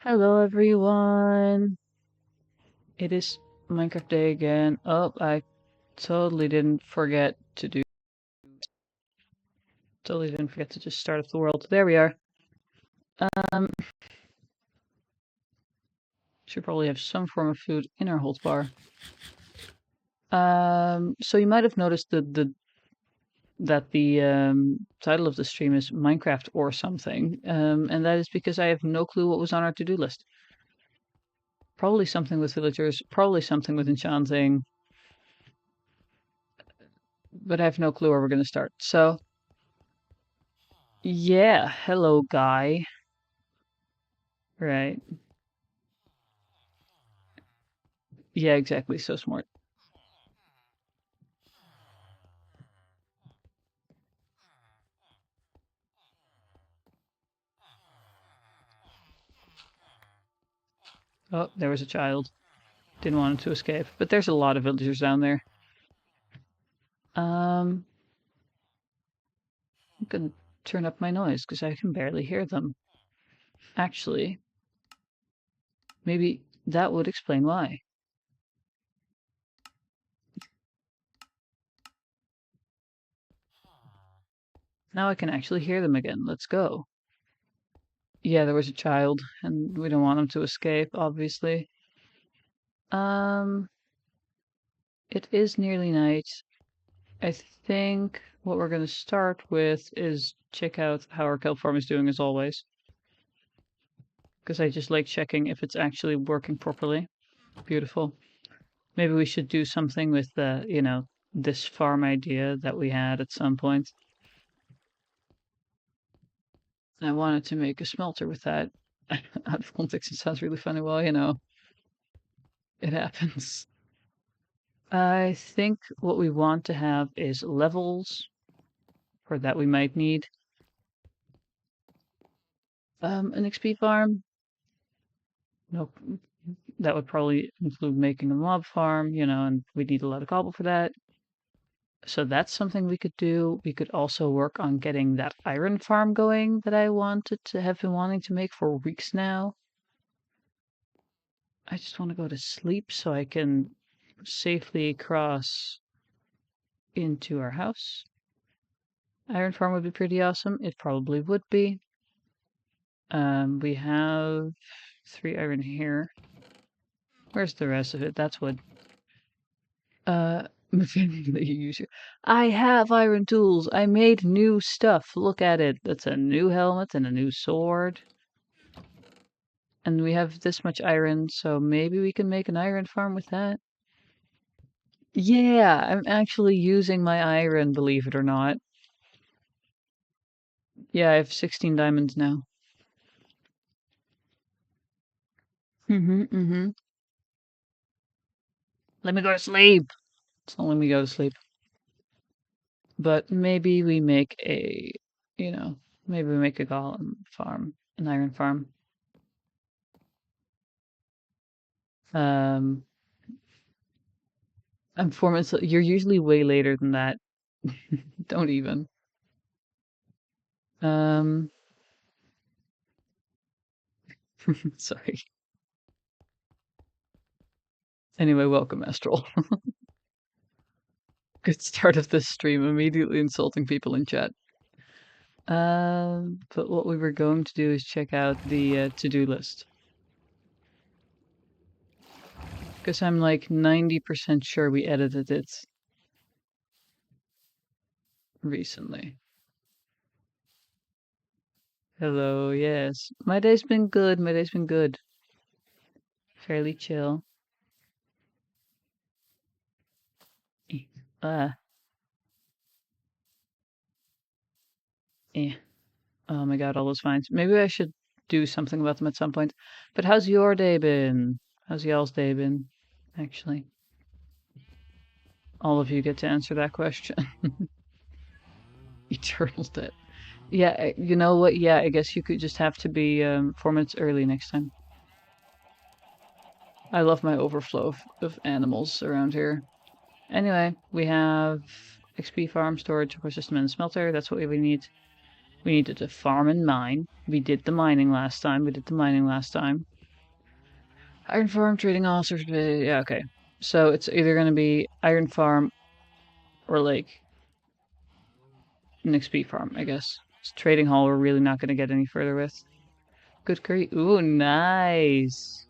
Hello everyone. It is Minecraft Day again. Oh, I totally didn't forget to just start up the world. There we are. Um, should probably have some form of food in our health bar. So you might have noticed that the title of the stream is Minecraft or something. And that is because I have no clue what was on our to-do list. Probably something with villagers, probably something with enchanting, but I have no clue where we're going to start. So, yeah, hello guy. Right. Yeah, exactly. So smart. Oh, there was a child. Didn't want him to escape. But there's a lot of villagers down there. I'm gonna turn up my noise because I can barely hear them. Actually, maybe that would explain why. Now I can actually hear them again. Let's go. Yeah, there was a child, and we don't want him to escape, obviously. Um, it is nearly night. I think what we're gonna start with is check out how our kelp farm is doing as always. Because I just like checking if it's actually working properly. Beautiful. Maybe we should do something with this farm idea that we had at some point. I wanted to make a smelter with that. Out of context, it sounds really funny. Well, it happens. I think what we want to have is levels for that we might need. An XP farm. Nope. That would probably include making a mob farm, and we need a lot of cobble for that. So that's something we could do. We could also work on getting that iron farm going that I wanted to have been wanting to make for weeks now. I just want to go to sleep so I can safely cross into our house. Iron farm would be pretty awesome. It probably would be. We have 3 iron here. Where's the rest of it? That's wood. I have iron tools. I made new stuff. Look at it. That's a new helmet and a new sword. And we have this much iron, so maybe we can make an iron farm with that. Yeah, I'm actually using my iron, believe it or not. Yeah, I have 16 diamonds now. Mm-hmm. Let me go to sleep. It's not letting me go to sleep. But maybe we make you know, maybe we make a golem farm, an iron farm. Um, I'm 4 minutes. You're usually way later than that. Don't even. Um, sorry. Anyway, welcome, Astral. Good start of this stream, immediately insulting people in chat. But what we were going to do is check out the to-do list. Because I'm like 90% sure we edited it recently. Hello, yes. My day's been good. My day's been good. Fairly chill. Eh. Ah, eh. Oh my god, all those vines. Maybe I should do something about them at some point. But how's your day been? How's y'all's day been, actually? All of you get to answer that question. Eternal debt. Yeah, you know what? Yeah, I guess you could just have to be 4 minutes early next time. I love my overflow of animals around here. Anyway, we have XP farm, storage, core system, and smelter. That's what we need. We needed to farm and mine. We did the mining last time. Iron farm, trading officers. Yeah, okay. So it's either going to be iron farm or like an XP farm, I guess. It's trading hall we're really not going to get any further with. Good curry. Ooh, nice.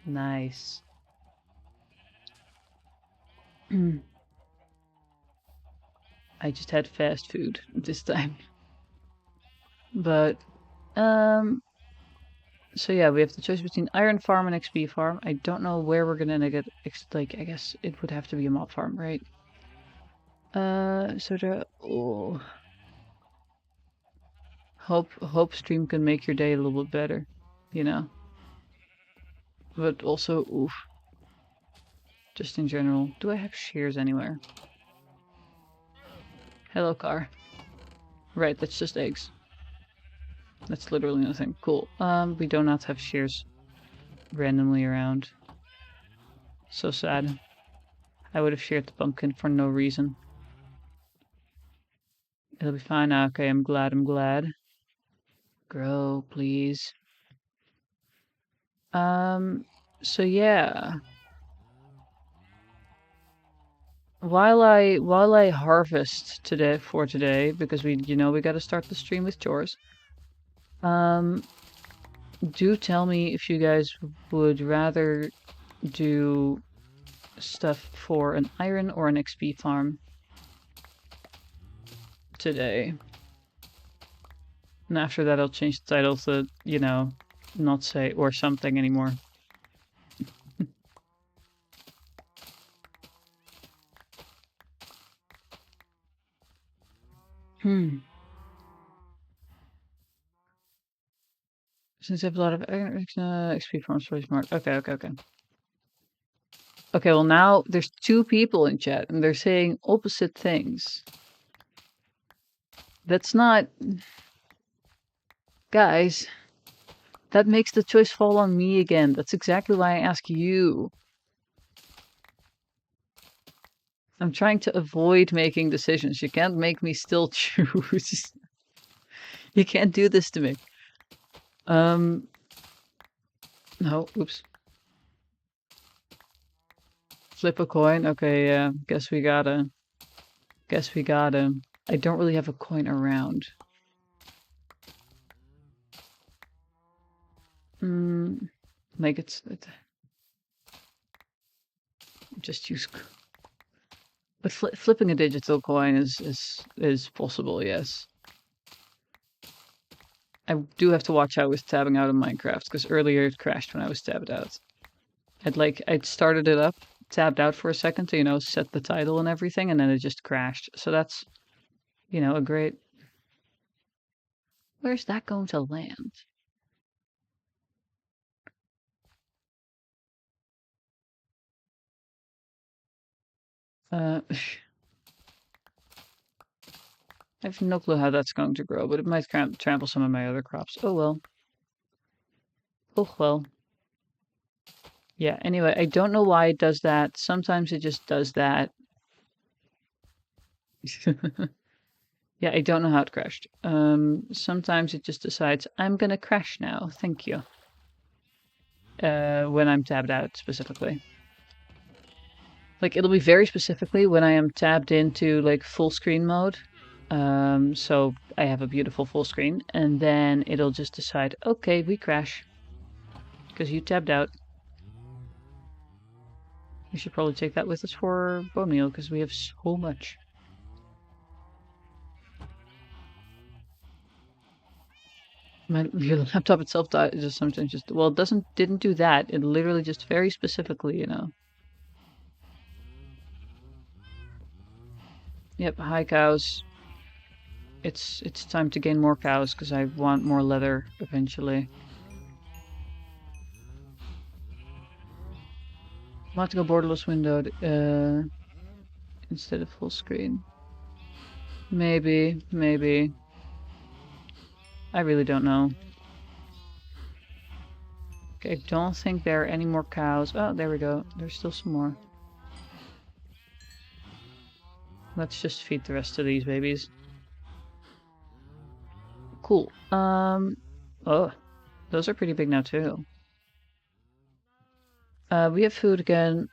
Nice. I just had fast food this time. But, so yeah, we have the choice between iron farm and XP farm. I don't know where we're gonna get, like, I guess it would have to be a mob farm, right? So the, oh. Hope stream can make your day a little bit better, you know? But also, oof. Just in general. Do I have shears anywhere? Hello, car. Right, that's just eggs. That's literally nothing. Cool. We do not have shears randomly around. So sad. I would have sheared the pumpkin for no reason. It'll be fine. Okay, I'm glad. Grow, please. So yeah. While I harvest today, because we gotta start the stream with chores. Do tell me if you guys would rather do stuff for an iron or an XP farm today. And after that I'll change the title to, not say or something anymore. Since I have a lot of XP farms, really smart. Okay. Okay, well now there's 2 people in chat and they're saying opposite things. That's not... Guys, that makes the choice fall on me again. That's exactly why I ask you. I'm trying to avoid making decisions. You can't make me still choose. You can't do this to me. No, oops. Flip a coin? Okay, yeah. Guess we gotta. I don't really have a coin around. Like it's just use... But flipping a digital coin is possible, yes. I do have to watch out with tabbing out of Minecraft, because earlier it crashed when I was tabbed out. I'd started it up, tabbed out for a second to, set the title and everything, and then it just crashed. So that's, a great... Where's that going to land? I have no clue how that's going to grow, but it might trample some of my other crops. Oh well. Oh well. Yeah, anyway, I don't know why it does that. Sometimes it just does that. Yeah, I don't know how it crashed. Sometimes it just decides, I'm gonna crash now, thank you. When I'm tabbed out, specifically. Like, it'll be very specifically when I am tabbed into, like, full screen mode. So I have a beautiful full screen, and then it'll just decide, okay, we crash. Because you tabbed out. We should probably take that with us for bone meal, because we have so much. Your laptop itself just sometimes just... Well, it didn't do that. It literally just very specifically, Yep, hi cows. It's time to gain more cows, because I want more leather, eventually. I'm about to go borderless windowed, instead of full screen. Maybe. I really don't know. Okay, I don't think there are any more cows. Oh, there we go. There's still some more. Let's just feed the rest of these babies. Cool. Oh, those are pretty big now too. We have food again.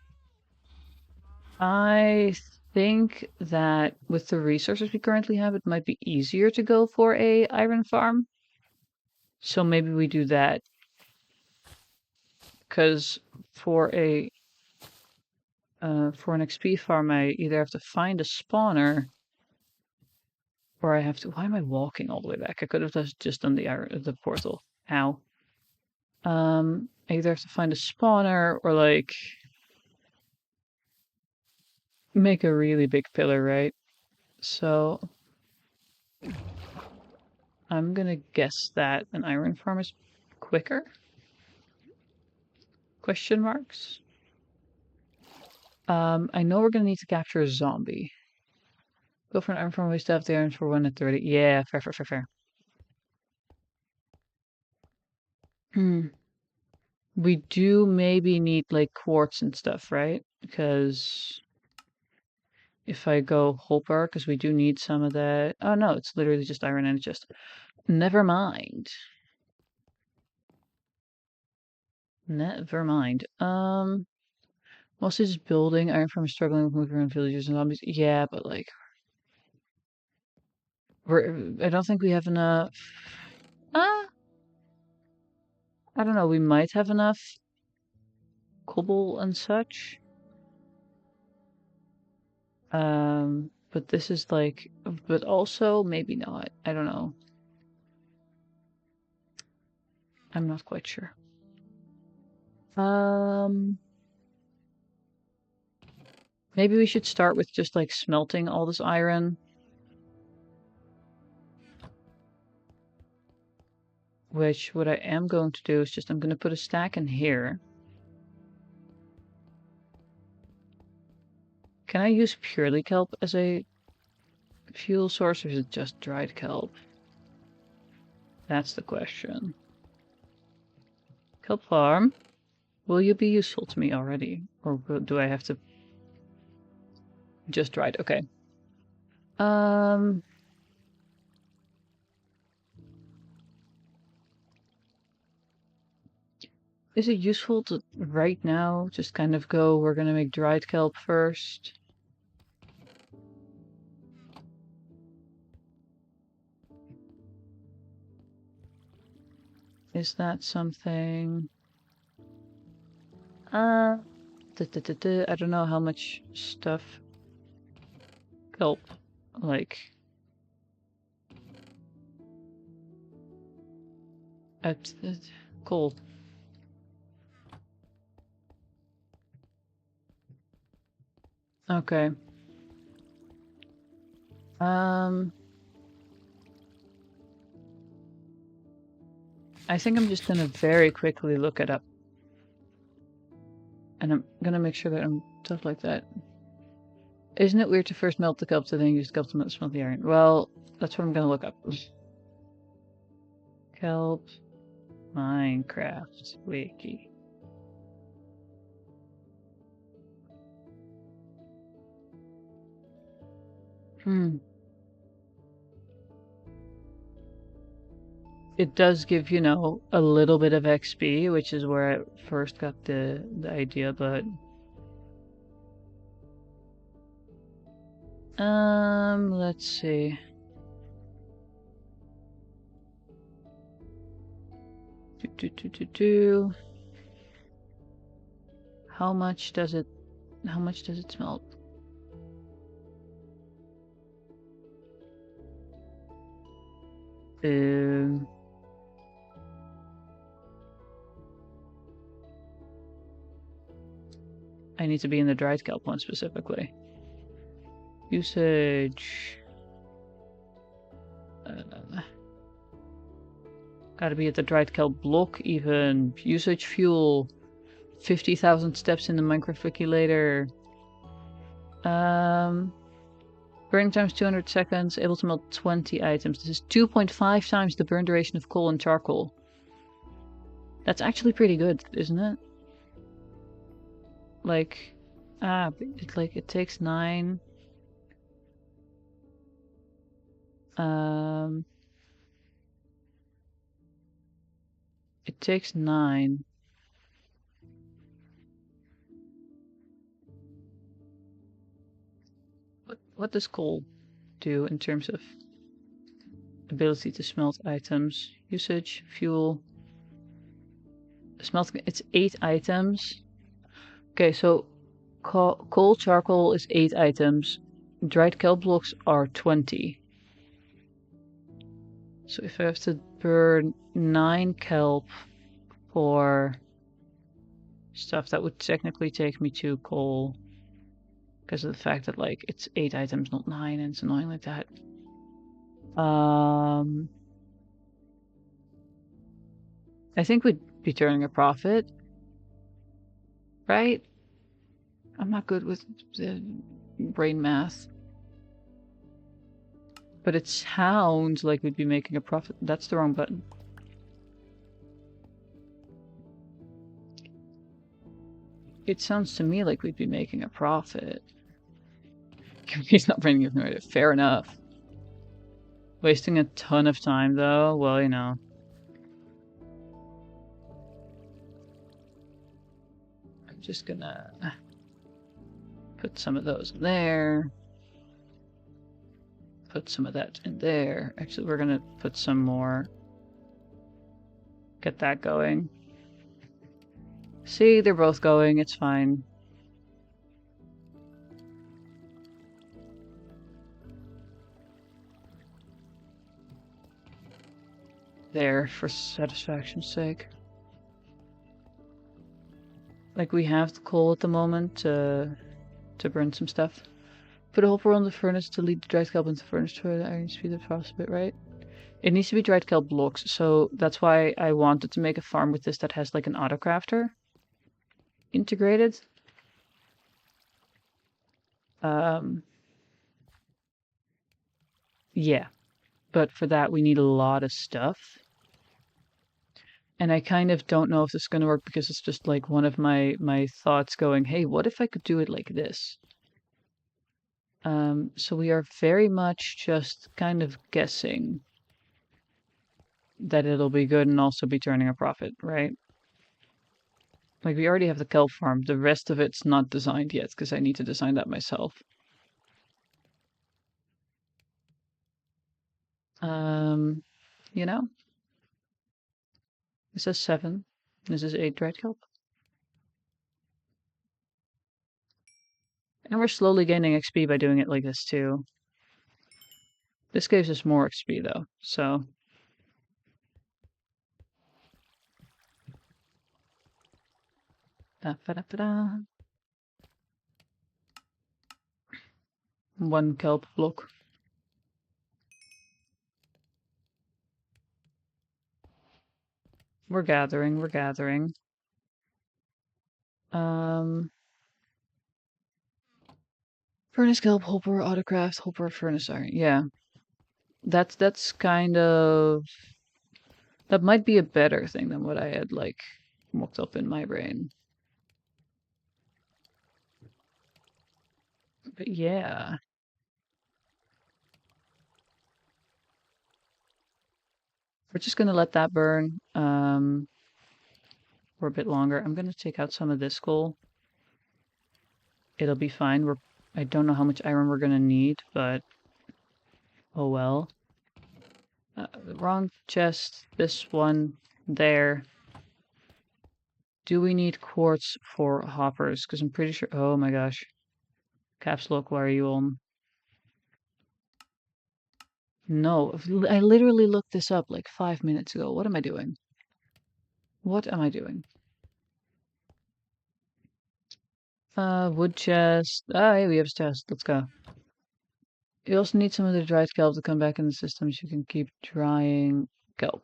I think that with the resources we currently have, it might be easier to go for a iron farm. So maybe we do that. Because for for an XP farm, I either have to find a spawner or I have to. Why am I walking all the way back? I could have just done the portal. Ow. I either have to find a spawner or like make a really big pillar, right? So I'm gonna guess that an iron farm is quicker? Question marks. I know we're gonna need to capture a zombie. Go for an iron farm, we still have the iron for 1 at 30. Yeah, fair, fair, fair, fair. We do maybe need like quartz and stuff, right? Because if I go Hopper, because we do need some of that. Oh no, it's literally just iron and just. Never mind. Never mind. Mostly just building. Iron farm is struggling with moving around villagers and zombies. Yeah, but like, I don't think we have enough. Uh, I don't know. We might have enough cobble and such. But this is like, but also maybe not. I don't know. I'm not quite sure. Maybe we should start with just like smelting all this iron. Which what I am going to do is just I'm going to put a stack in here. Can I use purely kelp as a fuel source or is it just dried kelp? That's the question. Kelp farm, will you be useful to me already? Or do I have to just dried? Okay. Is it useful to right now just kind of go, we're gonna make dried kelp first? Is that something? I don't know how much stuff kelp, like, cool. Okay. I think I'm just gonna very quickly look it up. And I'm gonna make sure that I'm stuff like that. Isn't it weird to first melt the kelp to then use kelp to smelt the iron? Well, that's what I'm gonna look up. Kelp Minecraft Wiki. It does give, you know, a little bit of XP, which is where I first got the idea, but let's see. How much does it smelt? I need to be in the dried kelp one specifically. Usage. Gotta be at the dried kelp block even. Usage fuel. 50,000 steps in the Minecraft wiki later. Burning times 200 seconds. Able to melt 20 items. This is 2.5 times the burn duration of coal and charcoal. That's actually pretty good, isn't it? Like, it takes 9. takes 9. What does coal do in terms of ability to smelt items? Usage, fuel, smelt. It's 8 items. Okay, so coal charcoal is 8 items. Dried kelp blocks are 20. So if I have to burn 9 kelp for stuff, that would technically take me 2 coal. Because of the fact that, like, it's 8 items, not 9, and it's annoying like that. I think we'd be turning a profit, right? I'm not good with the brain math. But it sounds like we'd be making a profit. That's the wrong button. It sounds to me like we'd be making a profit. He's not bringing it. Fair enough. Wasting a ton of time, though. Well, you know. I'm just gonna put some of those in there. Put some of that in there. Actually, we're gonna put some more. Get that going. See, they're both going. It's fine. There, for satisfaction's sake. Like, we have the coal at the moment to burn some stuff. Put a hopper on the furnace to lead the dried kelp into the furnace to the iron speed the process a bit, right? It needs to be dried kelp blocks, so that's why I wanted to make a farm with this that has like an autocrafter integrated. Yeah, but for that we need a lot of stuff. And I kind of don't know if this is going to work because it's just like one of my thoughts going, hey, what if I could do it like this? So we are very much just kind of guessing that it'll be good and also be turning a profit, right? Like, we already have the kelp farm. The rest of it's not designed yet because I need to design that myself. You know? This is 7. This is 8 dried kelp. And we're slowly gaining XP by doing it like this too. This gives us more XP though, so... Da-da-da-da. 1 kelp block. We're gathering, we're gathering. Furnace kelp, hopper, autocraft, hopper, furnace iron. Yeah. That's kind of... That might be a better thing than what I had, like, mocked up in my brain. But yeah. We're just gonna let that burn for a bit longer. I'm gonna take out some of this coal. It'll be fine. I don't know how much iron we're gonna need, but oh well. Wrong chest. This one there. Do we need quartz for hoppers? Because I'm pretty sure... Oh my gosh. Caps lock, why are you on? No, I literally looked this up like 5 minutes ago. What am I doing? What am I doing? Wood chest. Ah, hey, we have a chest. Let's go. You also need some of the dried kelp to come back in the system so you can keep drying kelp.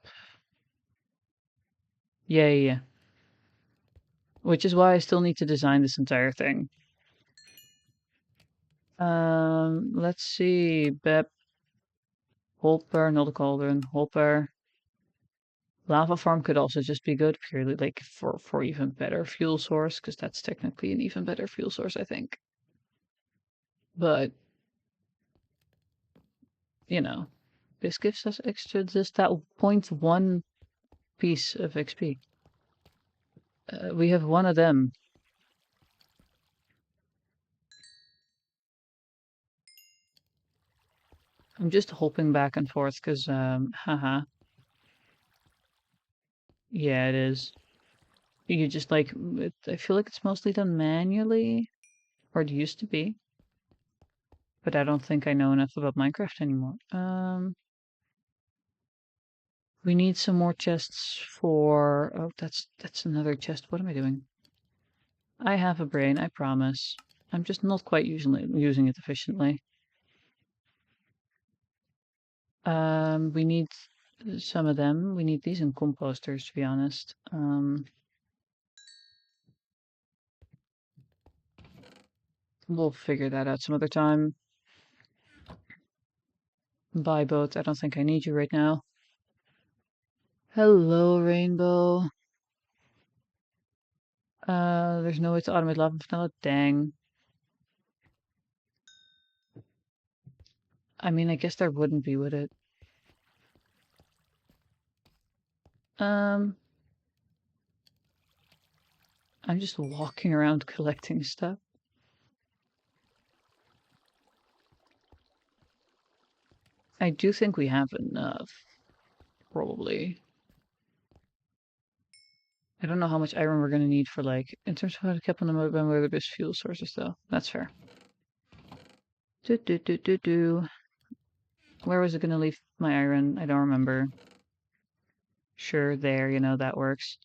Yeah, yeah, yeah. Which is why I still need to design this entire thing. Let's see. Bep. Holper, not a cauldron. Holper. Lava farm could also just be good, purely like for even better fuel source, because that's technically an even better fuel source, I think. But you know, this gives us extra just that 0.1 piece of XP. We have one of them. I'm just hopping back and forth because, haha. Yeah, it is. You just like, I feel like it's mostly done manually, or it used to be, but I don't think I know enough about Minecraft anymore. We need some more chests for, oh, that's another chest. What am I doing? I have a brain, I promise. I'm just not quite using it efficiently. We need some of them. We need these in composters, to be honest. We'll figure that out some other time. Bye, boat. I don't think I need you right now. Hello, Rainbow. There's no way to automate lava vanilla. Dang. I mean, I guess there wouldn't be, would it? I'm just walking around collecting stuff. I do think we have enough. Probably. I don't know how much iron we're gonna need for, like, in terms of how to keep on the mode and whether there's fuel sources, though. That's fair. Where was it gonna leave my iron? I don't remember. Sure, there, that works.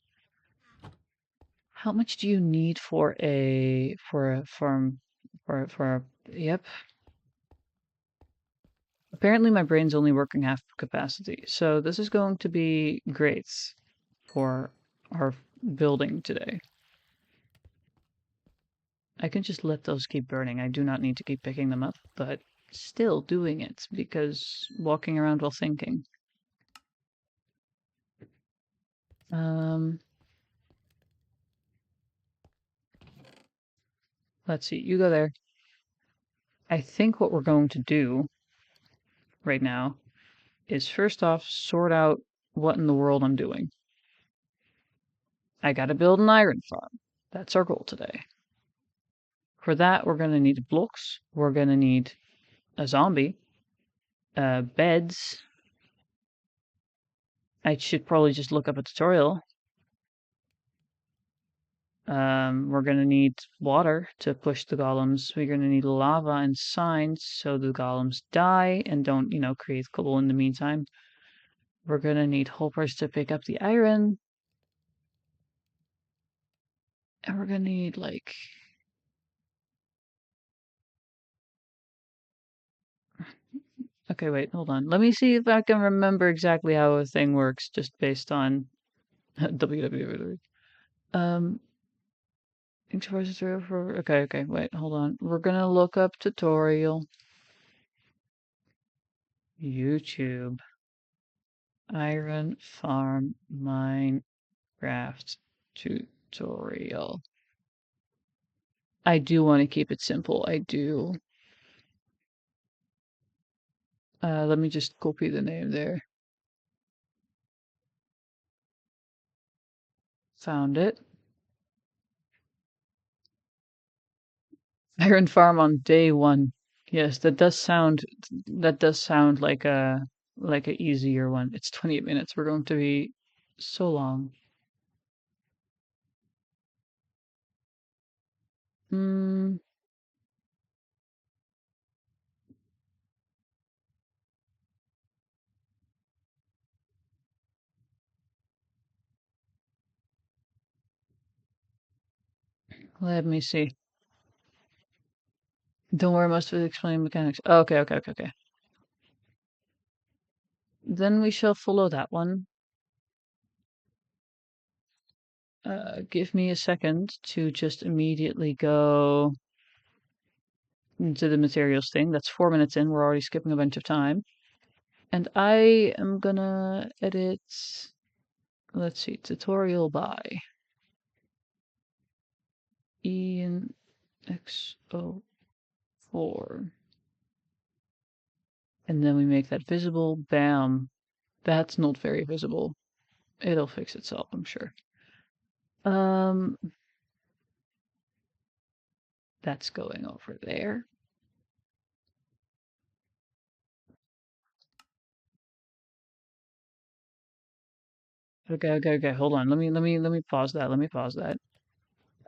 How much do you need for a farm yep. Apparently my brain's only working half capacity, so this is going to be great for our building today. I can just let those keep burning. I do not need to keep picking them up, but still doing it because walking around while thinking. Let's see. You go there. I think what we're going to do right now is first off sort out what in the world I'm doing. I gotta build an iron farm. That's our goal today. For that, we're gonna need blocks. We're gonna need a zombie, beds. I should probably just look up a tutorial. We're gonna need water to push the golems. We're gonna need lava and signs so the golems die and don't, create cobble in the meantime. We're gonna need hoppers to pick up the iron. And we're gonna need, like... Okay, wait, hold on. Let me see if I can remember exactly how a thing works just based on www. Okay, wait, hold on. We're gonna look up tutorial. YouTube. Iron Farm Minecraft tutorial. I do want to keep it simple. I do. Let me just copy the name there. Found it. Iron Farm on day 1. Yes, that does sound like a easier one. It's 28 minutes. We're going to be so long. Let me see. Don't worry, most of it explain mechanics. Okay. Then we shall follow that one. Give me a second to just immediately go to the materials thing. That's 4 minutes in. We're already skipping a bunch of time. And I am gonna edit, let's see, tutorial by Ian X04. And then we make that visible. Bam. That's not very visible. It'll fix itself, I'm sure. That's going over there. Okay. Hold on. Let me pause that. Let me pause that.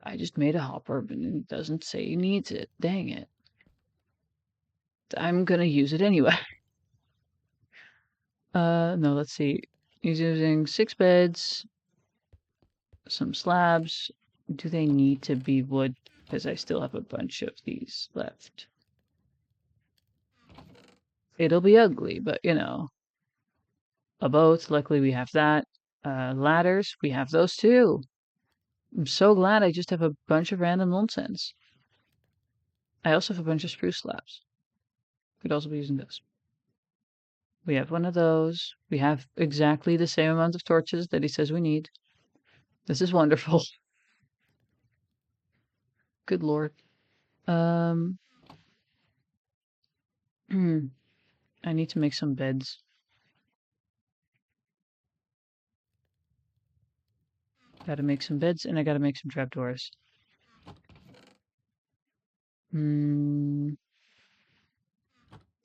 I just made a hopper, but it doesn't say he needs it. Dang it. I'm gonna use it anyway. No, let's see. He's using 6 beds, some slabs. Do they need to be wood? Because I still have a bunch of these left. It'll be ugly, but you know. A boat, luckily we have that. Ladders, we have those too. I'm so glad I just have a bunch of random nonsense. I also have a bunch of spruce slabs. Could also be using this. We have one of those. We have exactly the same amount of torches that he says we need. This is wonderful. Good lord. I need to make some beds. Gotta make some beds, and I gotta make some trapdoors.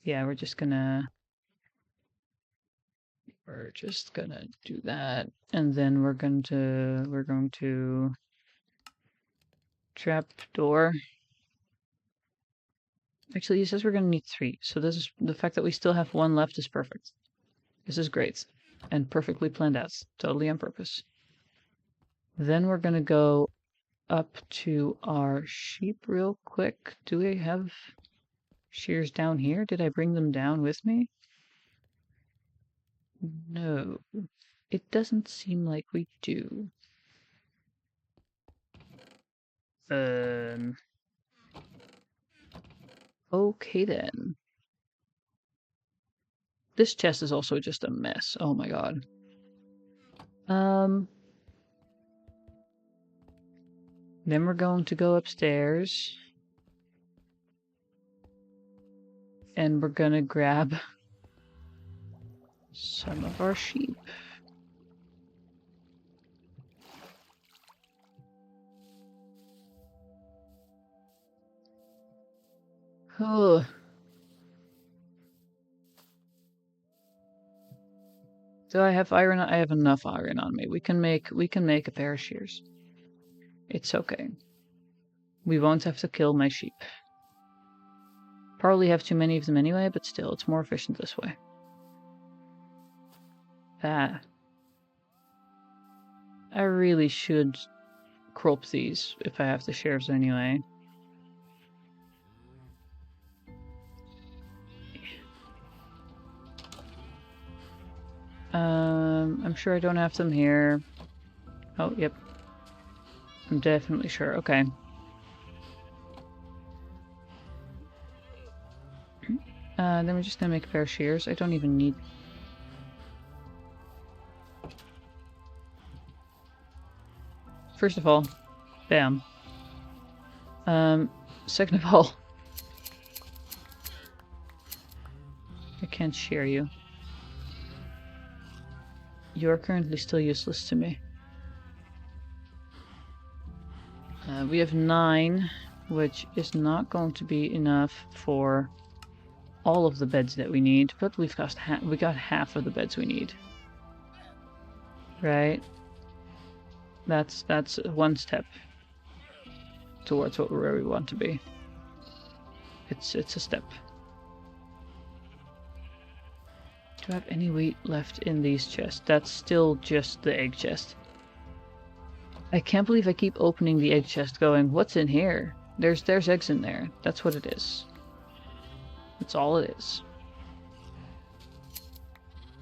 Yeah, we're just gonna do that, and then we're going to trapdoor. Actually, he says we're gonna need 3, so this is the fact that we still have 1 left is perfect. This is great and perfectly planned out, totally on purpose. Then we're gonna go up to our sheep real quick. Do we have shears down here? Did I bring them down with me? No, it doesn't seem like we do. Okay then. This chest is also just a mess. Oh my god. Then we're going to go upstairs. And we're gonna grab some of our sheep. Oh. Do I have iron? I have enough iron on me. We can make a pair of shears. It's okay. We won't have to kill my sheep. Probably have too many of them anyway, but still, it's more efficient this way. I really should crop these if I have the shears anyway. I'm sure I don't have them here. Oh, yep. I'm definitely sure. Okay. Then we're just gonna make a pair of shears. I don't even need... First of all, bam. Second of all, I can't shear you. You are currently still useless to me. We have 9, which is not going to be enough for all of the beds that we need, but we got half of the beds we need. Right? That's one step towards where we want to be. It's a step. Do I have any wheat left in these chests? That's still just the egg chest. I can't believe I keep opening the egg chest going, what's in here? There's eggs in there. That's what it is. That's all it is.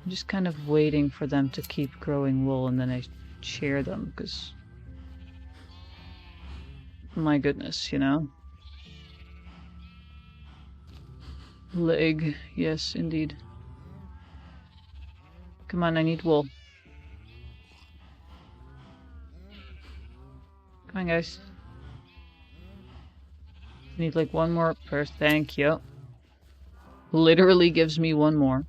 I'm just kind of waiting for them to keep growing wool and then I shear them, because... My goodness, you know? Leg. Yes, indeed. Come on, I need wool. Come on, guys. Need like one more first. Thank you. Literally gives me one more.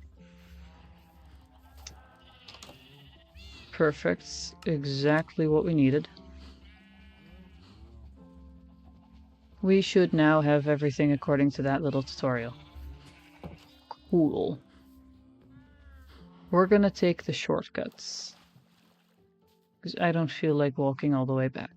Perfect. Exactly what we needed. We should now have everything according to that little tutorial. Cool. We're gonna take the shortcuts. Because I don't feel like walking all the way back.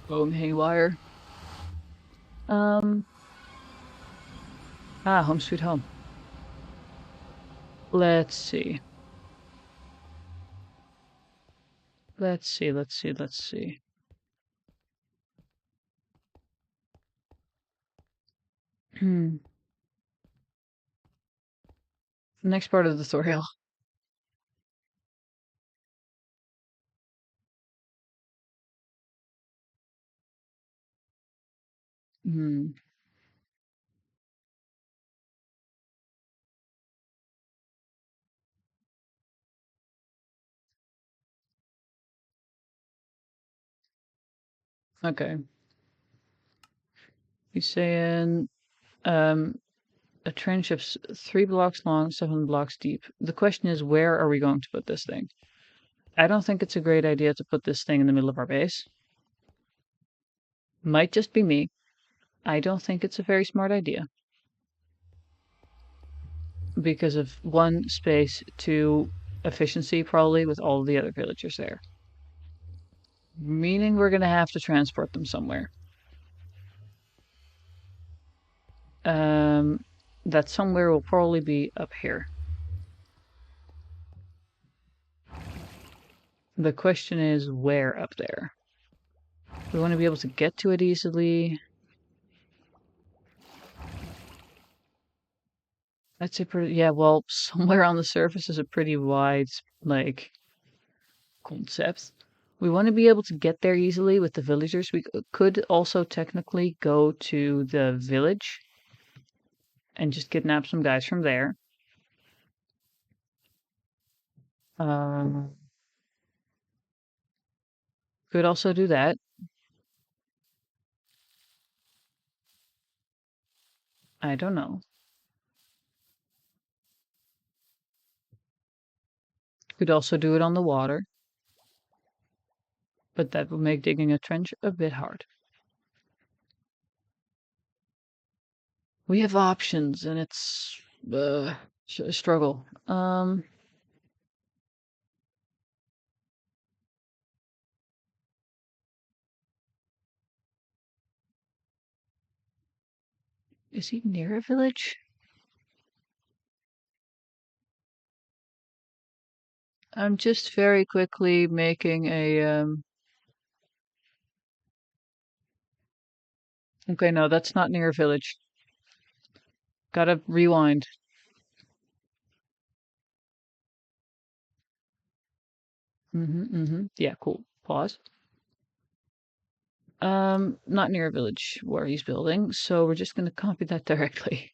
Going haywire. Home sweet home. Let's see. Let's see. The next part of the tutorial. Okay. He's saying, a trench of 3 blocks long, 7 blocks deep. The question is, where are we going to put this thing? I don't think it's a great idea to put this thing in the middle of our base. Might just be me. I don't think it's a very smart idea. Because of 1, space, 2, efficiency, probably, with all the other villagers there. Meaning we're gonna have to transport them somewhere. That somewhere will probably be up here. The question is, where up there? We want to be able to get to it easily. That's a pretty, yeah, well, somewhere on the surface is a pretty wide, like, concept. We want to be able to get there easily with the villagers. We could also technically go to the village and just kidnap some guys from there. Could also do that. I don't know. Could also do it on the water. But that would make digging a trench a bit hard. We have options, and it's a struggle. Is he near a village? I'm just very quickly making a Okay, no, that's not near a village. Gotta rewind. Yeah, cool. Pause. Not near a village where he's building, so we're just gonna copy that directly.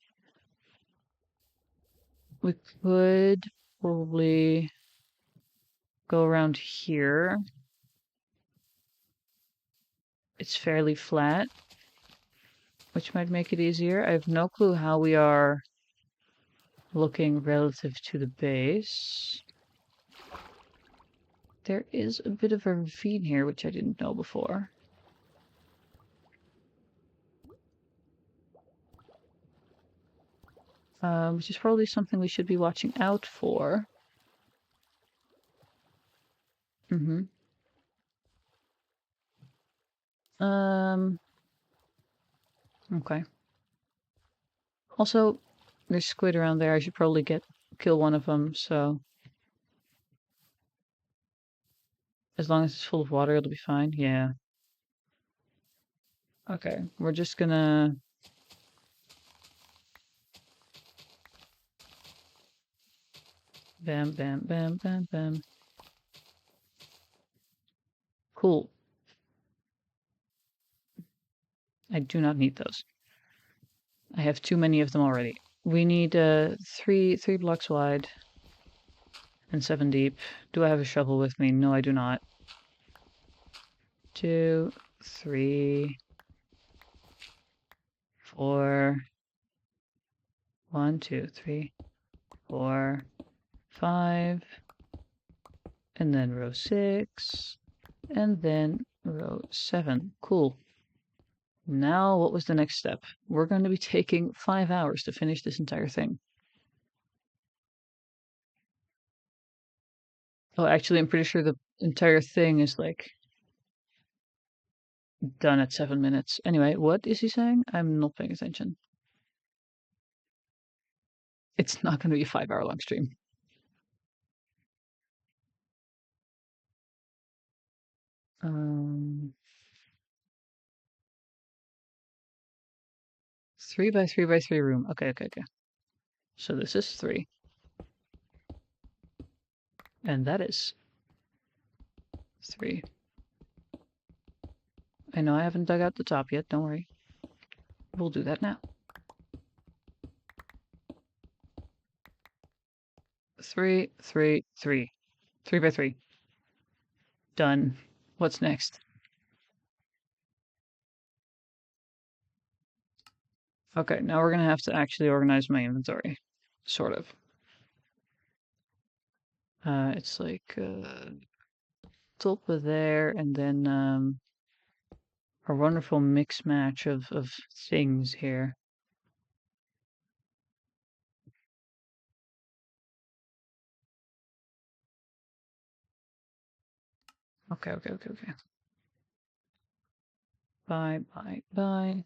We could probably go around here. It's fairly flat, which might make it easier. I have no clue how we are looking relative to the base. There is a bit of a ravine here, which I didn't know before. Which is probably something we should be watching out for. Okay. Also, there's squid around there. I should probably kill one of them, so as long as it's full of water, it'll be fine. Yeah. Okay, we're just gonna bam, bam, bam, bam, bam. Cool. I do not need those. I have too many of them already. We need three blocks wide and 7 deep. Do I have a shovel with me? No, I do not. 2, 3. 4, 1, 2, 3, 4, 5, and then row 6, and then row 7. Cool. Now, what was the next step? We're going to be taking 5 hours to finish this entire thing. Oh, actually, I'm pretty sure the entire thing is like done at 7 minutes. Anyway, what is he saying? I'm not paying attention. It's not going to be a 5 hour long stream. Um, 3 by 3 by 3 room. Okay. So this is 3. And that is 3. I know I haven't dug out the top yet, don't worry. We'll do that now. 3, 3, 3. 3 by 3. Done. What's next? Okay, now we're gonna have to actually organize my inventory. Sort of. It's like top of there, and then a wonderful mix match of things here. Okay. Bye.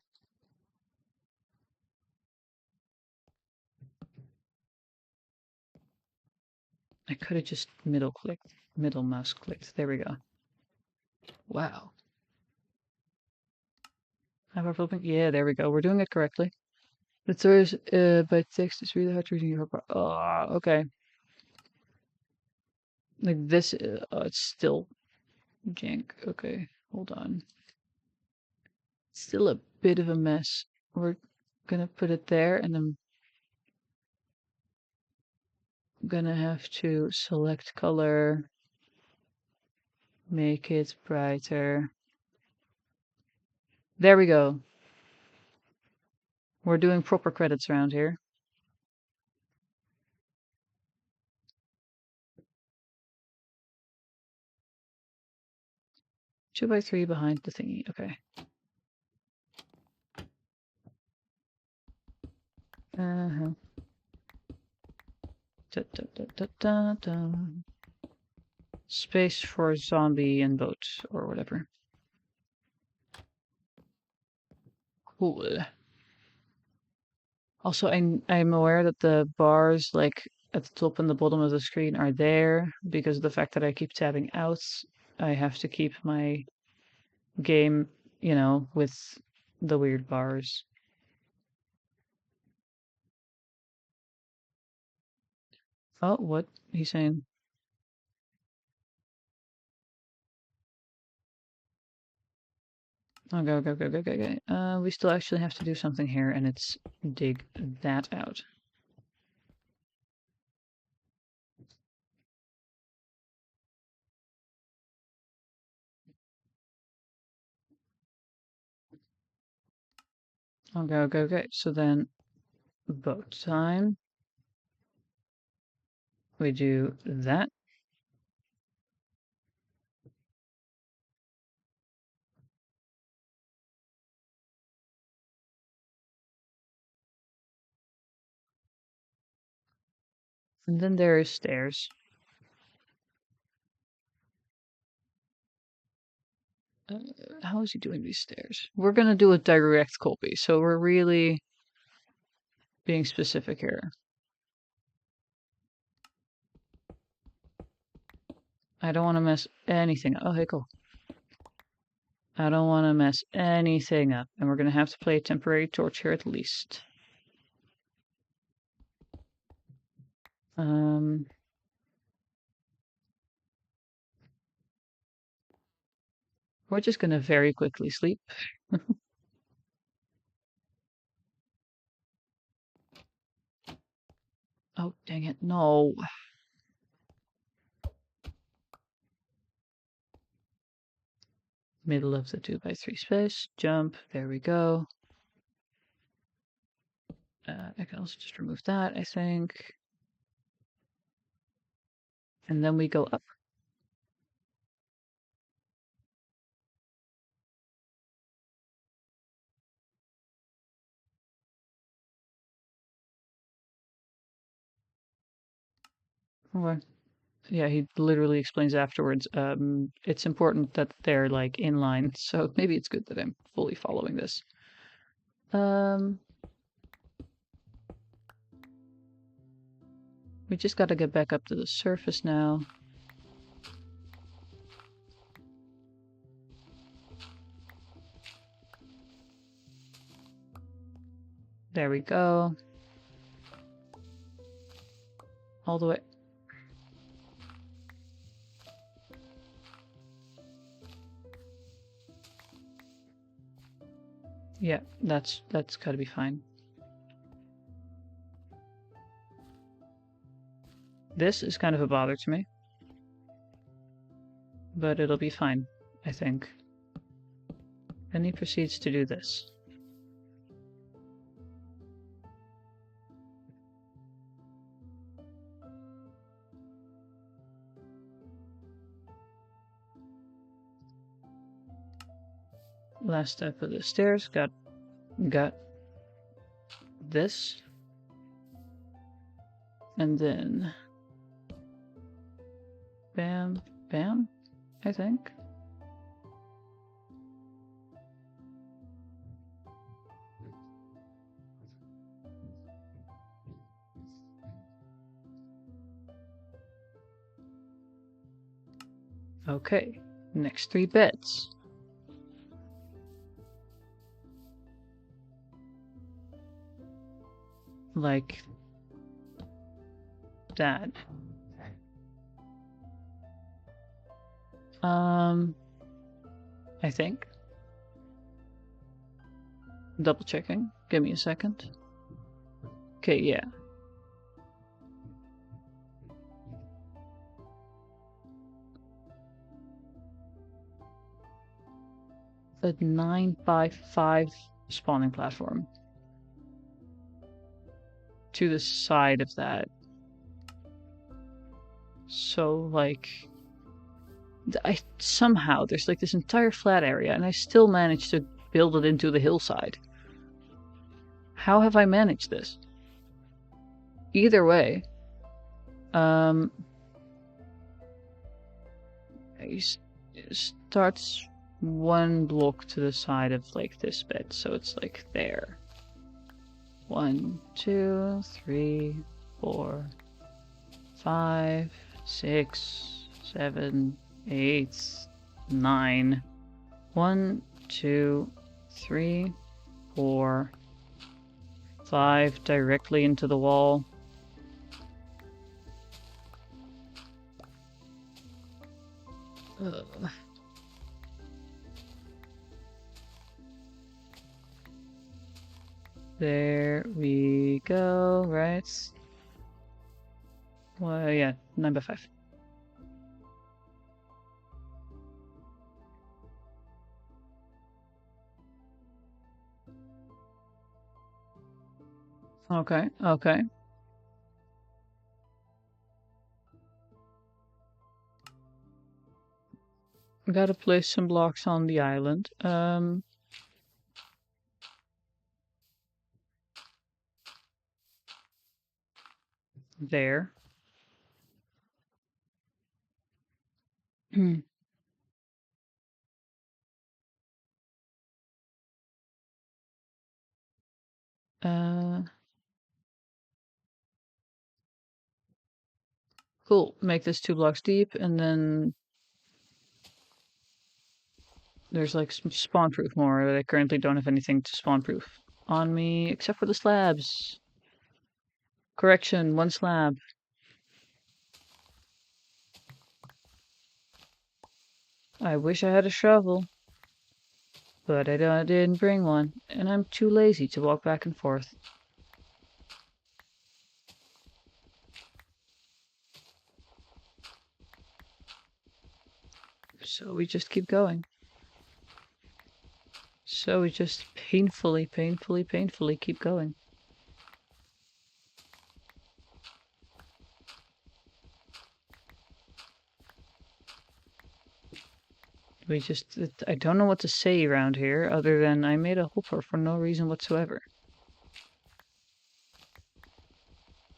I could have just middle mouse clicked. There we go. Wow. Yeah, there we go. We're doing it correctly. The source by text is really hard to read in your part. Oh, okay. Like this, it's still jank. Okay, hold on. Still a bit of a mess. We're gonna put it there, and I'm gonna have to select color, make it brighter. There we go. We're doing proper credits around here. Two by three behind the thingy. Okay. Uh-huh. Space for zombie and boat or whatever. Cool. Also, I'm aware that the bars like at the top and the bottom of the screen are there because of the fact that I keep tabbing out. I have to keep my game, with the weird bars. Oh, what? He's saying. Okay. We still actually have to do something here, and it's dig that out. Okay. So then, boat time. We do that. And then there is stairs. How is he doing these stairs? We're gonna do a direct copy, so we're really being specific here. I don't want to mess anything up. Oh, hey, cool. I don't want to mess anything up, and we're gonna have to play a temporary torch here at least. We're just gonna very quickly sleep. Oh, dang it, no. Middle of the 2 by 3 space. Jump. There we go. I can also just remove that, I think. And then we go up. Okay. Yeah, he literally explains afterwards, it's important that they're like in line, so maybe it's good that I'm fully following this. We just gotta get back up to the surface now. There we go. All the way. Yeah, that's gotta be fine. This is kind of a bother to me. But it'll be fine, I think. Then he proceeds to do this. Last step of the stairs, got this. And then bam, bam, I think. Okay, next 3 beds. Like that. I think. Double checking. Give me a second. Okay, yeah. A 9x5 spawning platform. To the side of that. So, like, somehow there's like this entire flat area and I still managed to build it into the hillside. How have I managed this? Either way, he starts 1 block to the side of like this bed, so it's like there. 1, 2, 3, 4, 5, 6, 7, 8, 9. 1, 2, 3, 4, 5 directly into the wall. Ugh. There we go, right? Well, yeah, 9x5. Okay, okay. Gotta place some blocks on the island. There. Cool. Make this 2 blocks deep, and then there's like some spawn proof more. I currently don't have anything to spawn proof on me except for the slabs. Correction, 1 slab. I wish I had a shovel, but I didn't bring one, and I'm too lazy to walk back and forth. So we just keep going. So we just painfully keep going. I don't know what to say around here other than I made a hole for no reason whatsoever.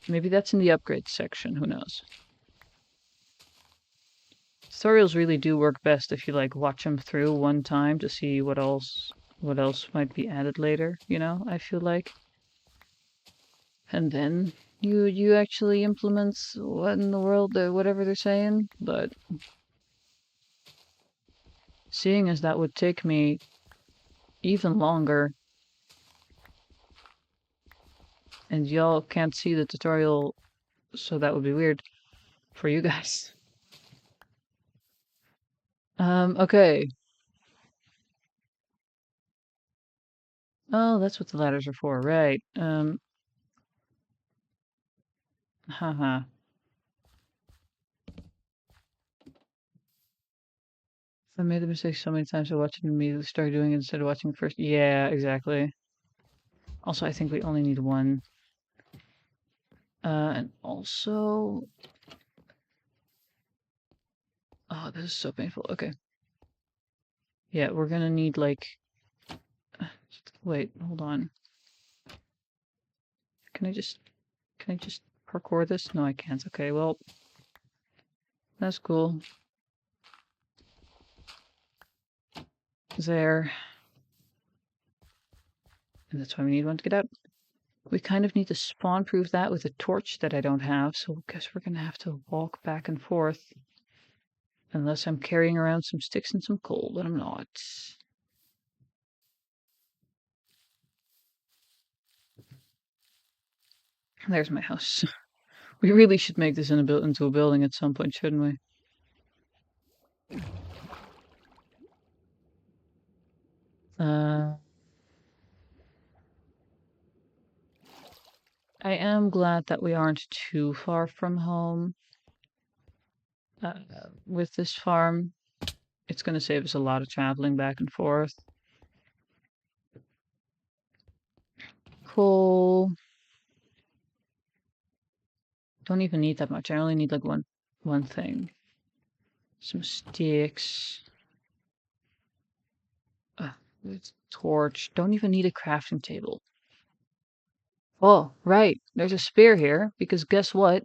Maybe that's in the upgrade section, who knows. Tutorials really do work best if you like watch them through one time to see what else might be added later, you know, I feel like. And then you actually implement what in the world, whatever they're saying, but seeing as that would take me even longer, and y'all can't see the tutorial, so that would be weird for you guys. Okay. Oh, that's what the ladders are for, right. Haha. I made the mistake so many times I watched it immediately start doing it instead of watching first. Yeah, exactly. Also, I think we only need one. And also... Oh, this is so painful. Okay. Yeah, we're gonna need, like... Wait, hold on. Can I just... Can I just parkour this? No, I can't. Okay, well... That's cool. There. And that's why we need one to get out. We kind of need to spawn-proof that with a torch that I don't have, so I guess we're gonna have to walk back and forth. Unless I'm carrying around some sticks and some coal, but I'm not. There's my house. We really should make this into a building at some point, shouldn't we? I am glad that we aren't too far from home uh, with this farm. It's going to save us a lot of traveling back and forth. Coal. Don't even need that much. I only need like one thing. Some sticks. Torch. Don't even need a crafting table. Oh, right. There's a spear here because guess what?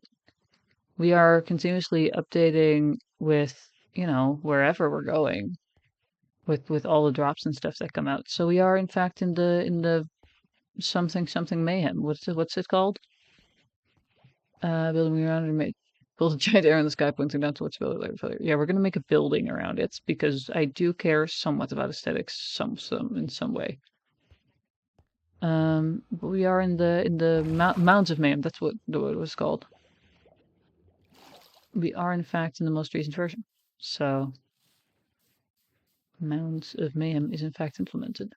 We are continuously updating with, you know, wherever we're going with all the drops and stuff that come out. So we are in fact in the something mayhem. What's it called? Building around and make build a giant arrow in the sky pointing down towards failure. Yeah, we're gonna make a building around it because I do care somewhat about aesthetics, some in some way. But we are in the Mounds of Mayhem. That's what it was called. We are in fact in the most recent version. So Mounds of Mayhem is in fact implemented.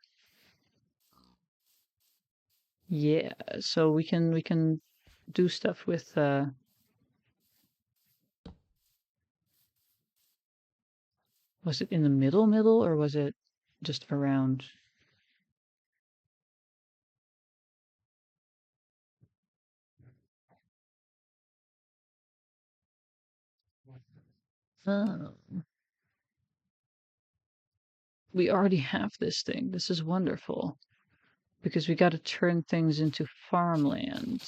Yeah, so we can do stuff with was it in the middle or was it just around? Oh, we already have this thing. This is wonderful because we got to turn things into farmland.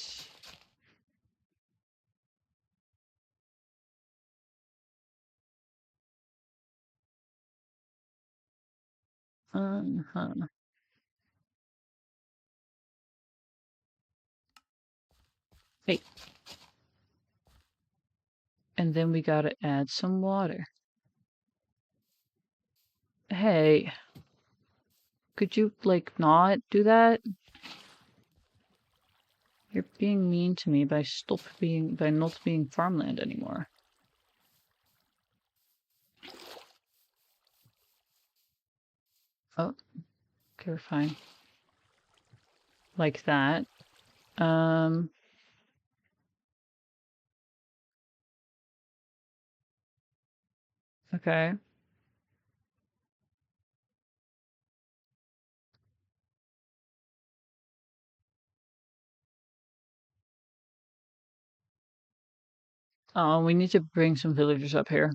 Uh-huh. Hey, and then we got to add some water. Hey, could you like not do that? You're being mean to me by not being farmland anymore. Oh, okay, we're fine. Like that. Okay. Oh, we need to bring some villagers up here.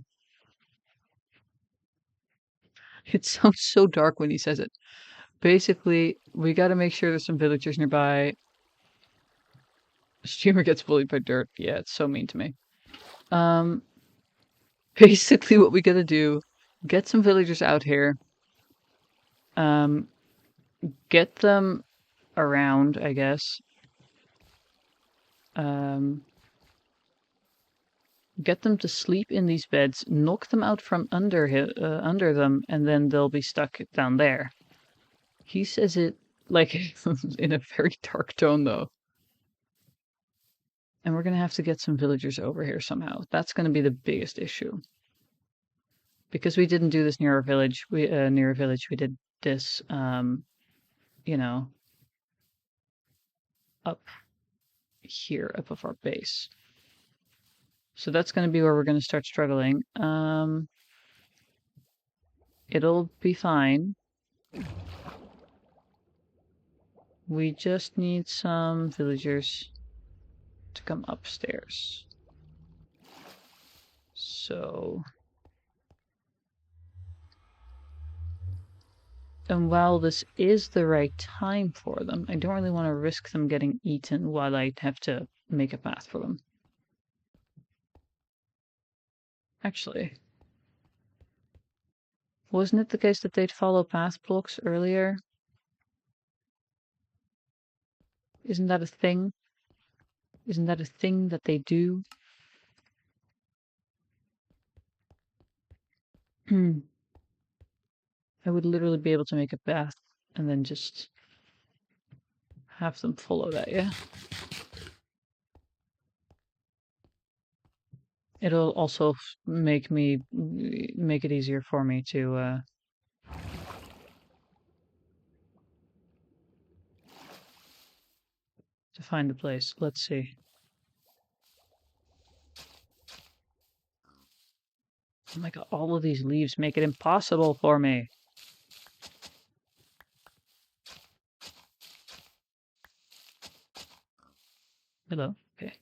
It sounds so dark when he says it. Basically, we gotta make sure there's some villagers nearby. Streamer gets bullied by dirt. Yeah, it's so mean to me. Um, basically what we gotta do, get some villagers out here. Um, get them around, I guess. Um, get them to sleep in these beds, knock them out from under them, and then they'll be stuck down there. He says it like in a very dark tone, though. And we're gonna have to get some villagers over here somehow. That's gonna be the biggest issue. Because we didn't do this near our village. Near a village. We did this, you know, up here, up of our base. So that's gonna be where we're gonna start struggling. It'll be fine. We just need some villagers to come upstairs. So, and while this is the right time for them, I don't really want to risk them getting eaten while I have to make a path for them. Actually, wasn't it the case that they'd follow path blocks earlier? Isn't that a thing? Isn't that a thing that they do? I would literally be able to make a path and then just have them follow that, yeah? It'll also make it easier for me to find the place. Let's see. Oh my god, all of these leaves make it impossible for me. Hello. Okay.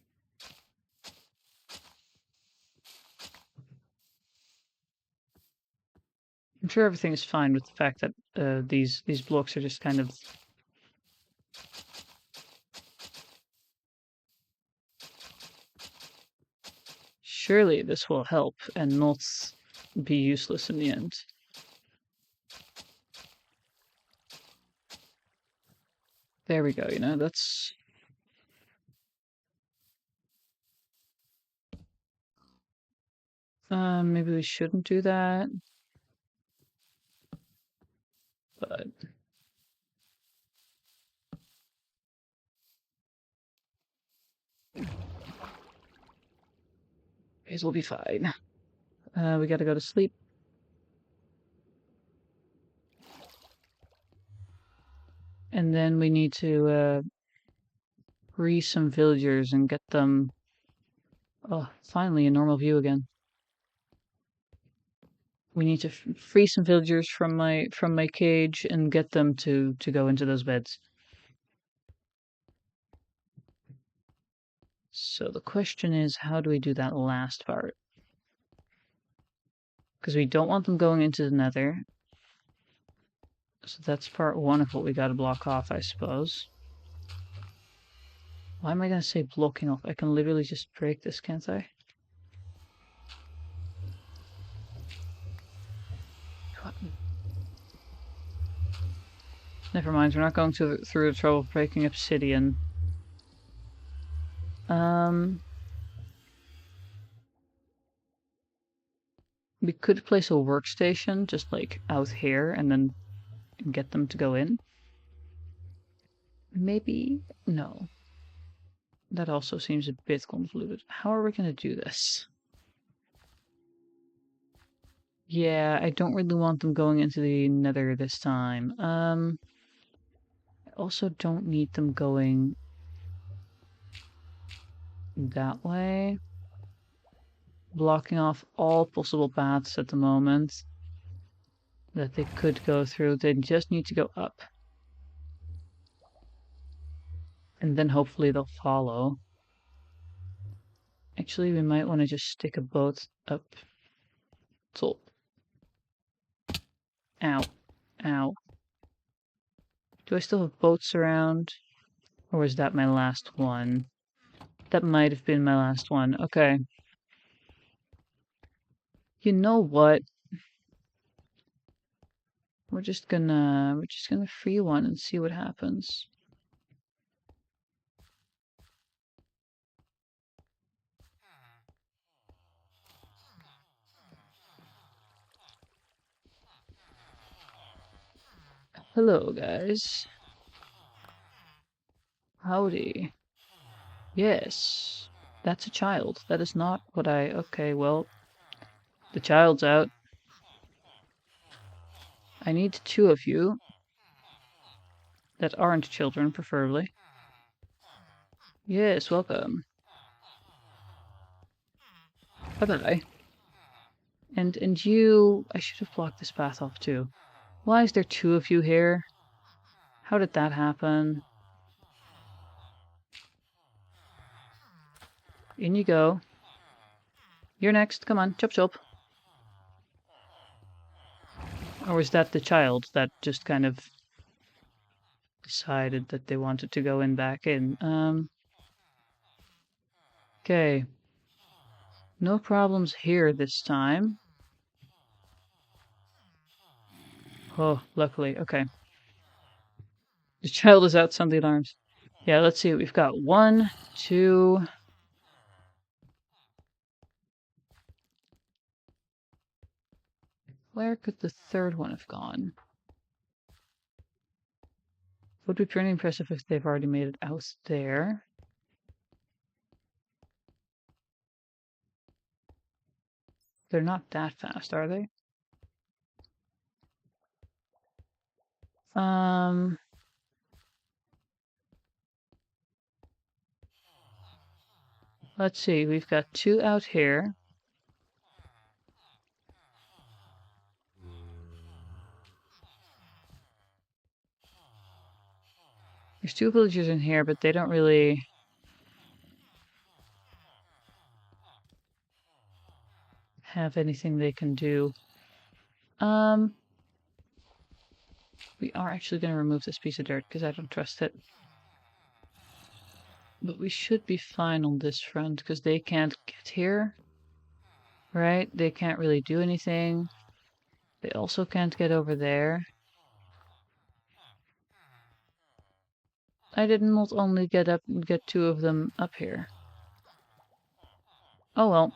I'm sure everything is fine with the fact that these blocks are just kind of surely this will help and not be useless in the end. There we go, you know, that's maybe we shouldn't do that. But guys will be fine. We gotta go to sleep. And then we need to free some villagers and get them finally a normal view again. We need to free some villagers from my cage and get them to go into those beds. So the question is, how do we do that last part? Because we don't want them going into the nether. So that's part one of what we gotta block off, I suppose. Why am I gonna say blocking off? I can literally just break this, can't I? Never mind, we're not going through the trouble of breaking obsidian. We could place a workstation just like out here and then get them to go in. Maybe? No. That also seems a bit convoluted. How are we going to do this? Yeah, I don't really want them going into the nether this time. I also don't need them going that way. Blocking off all possible paths at the moment that they could go through. They just need to go up. And then hopefully they'll follow. Actually, we might want to just stick a boat up top. Ow. Ow. Do I still have boats around? Or was that my last one? That might have been my last one. Okay. You know what? We're just gonna free one and see what happens. Hello, guys. Howdy. Yes. That's a child. That is not what I... Okay, well... The child's out. I need two of you. That aren't children, preferably. Yes, welcome. Bye-bye. And you... I should have blocked this path off, too. Why is there two of you here? How did that happen? In you go. You're next. Come on, chop chop. Or was that the child that just kind of decided that they wanted to go in back in? Okay. No problems here this time. Oh, luckily. Okay. The child is out. Sound the alarms. Yeah, let's see. We've got 1, 2... Where could the third one have gone? Would be pretty impressive if they've already made it out there. They're not that fast, are they? Let's see. We've got 2 out here. There's 2 villagers in here, but they don't really have anything they can do. We are actually going to remove this piece of dirt because I don't trust it. But we should be fine on this front because they can't get here. Right? They can't really do anything. They also can't get over there. I did not only get 2 of them up here. Oh well.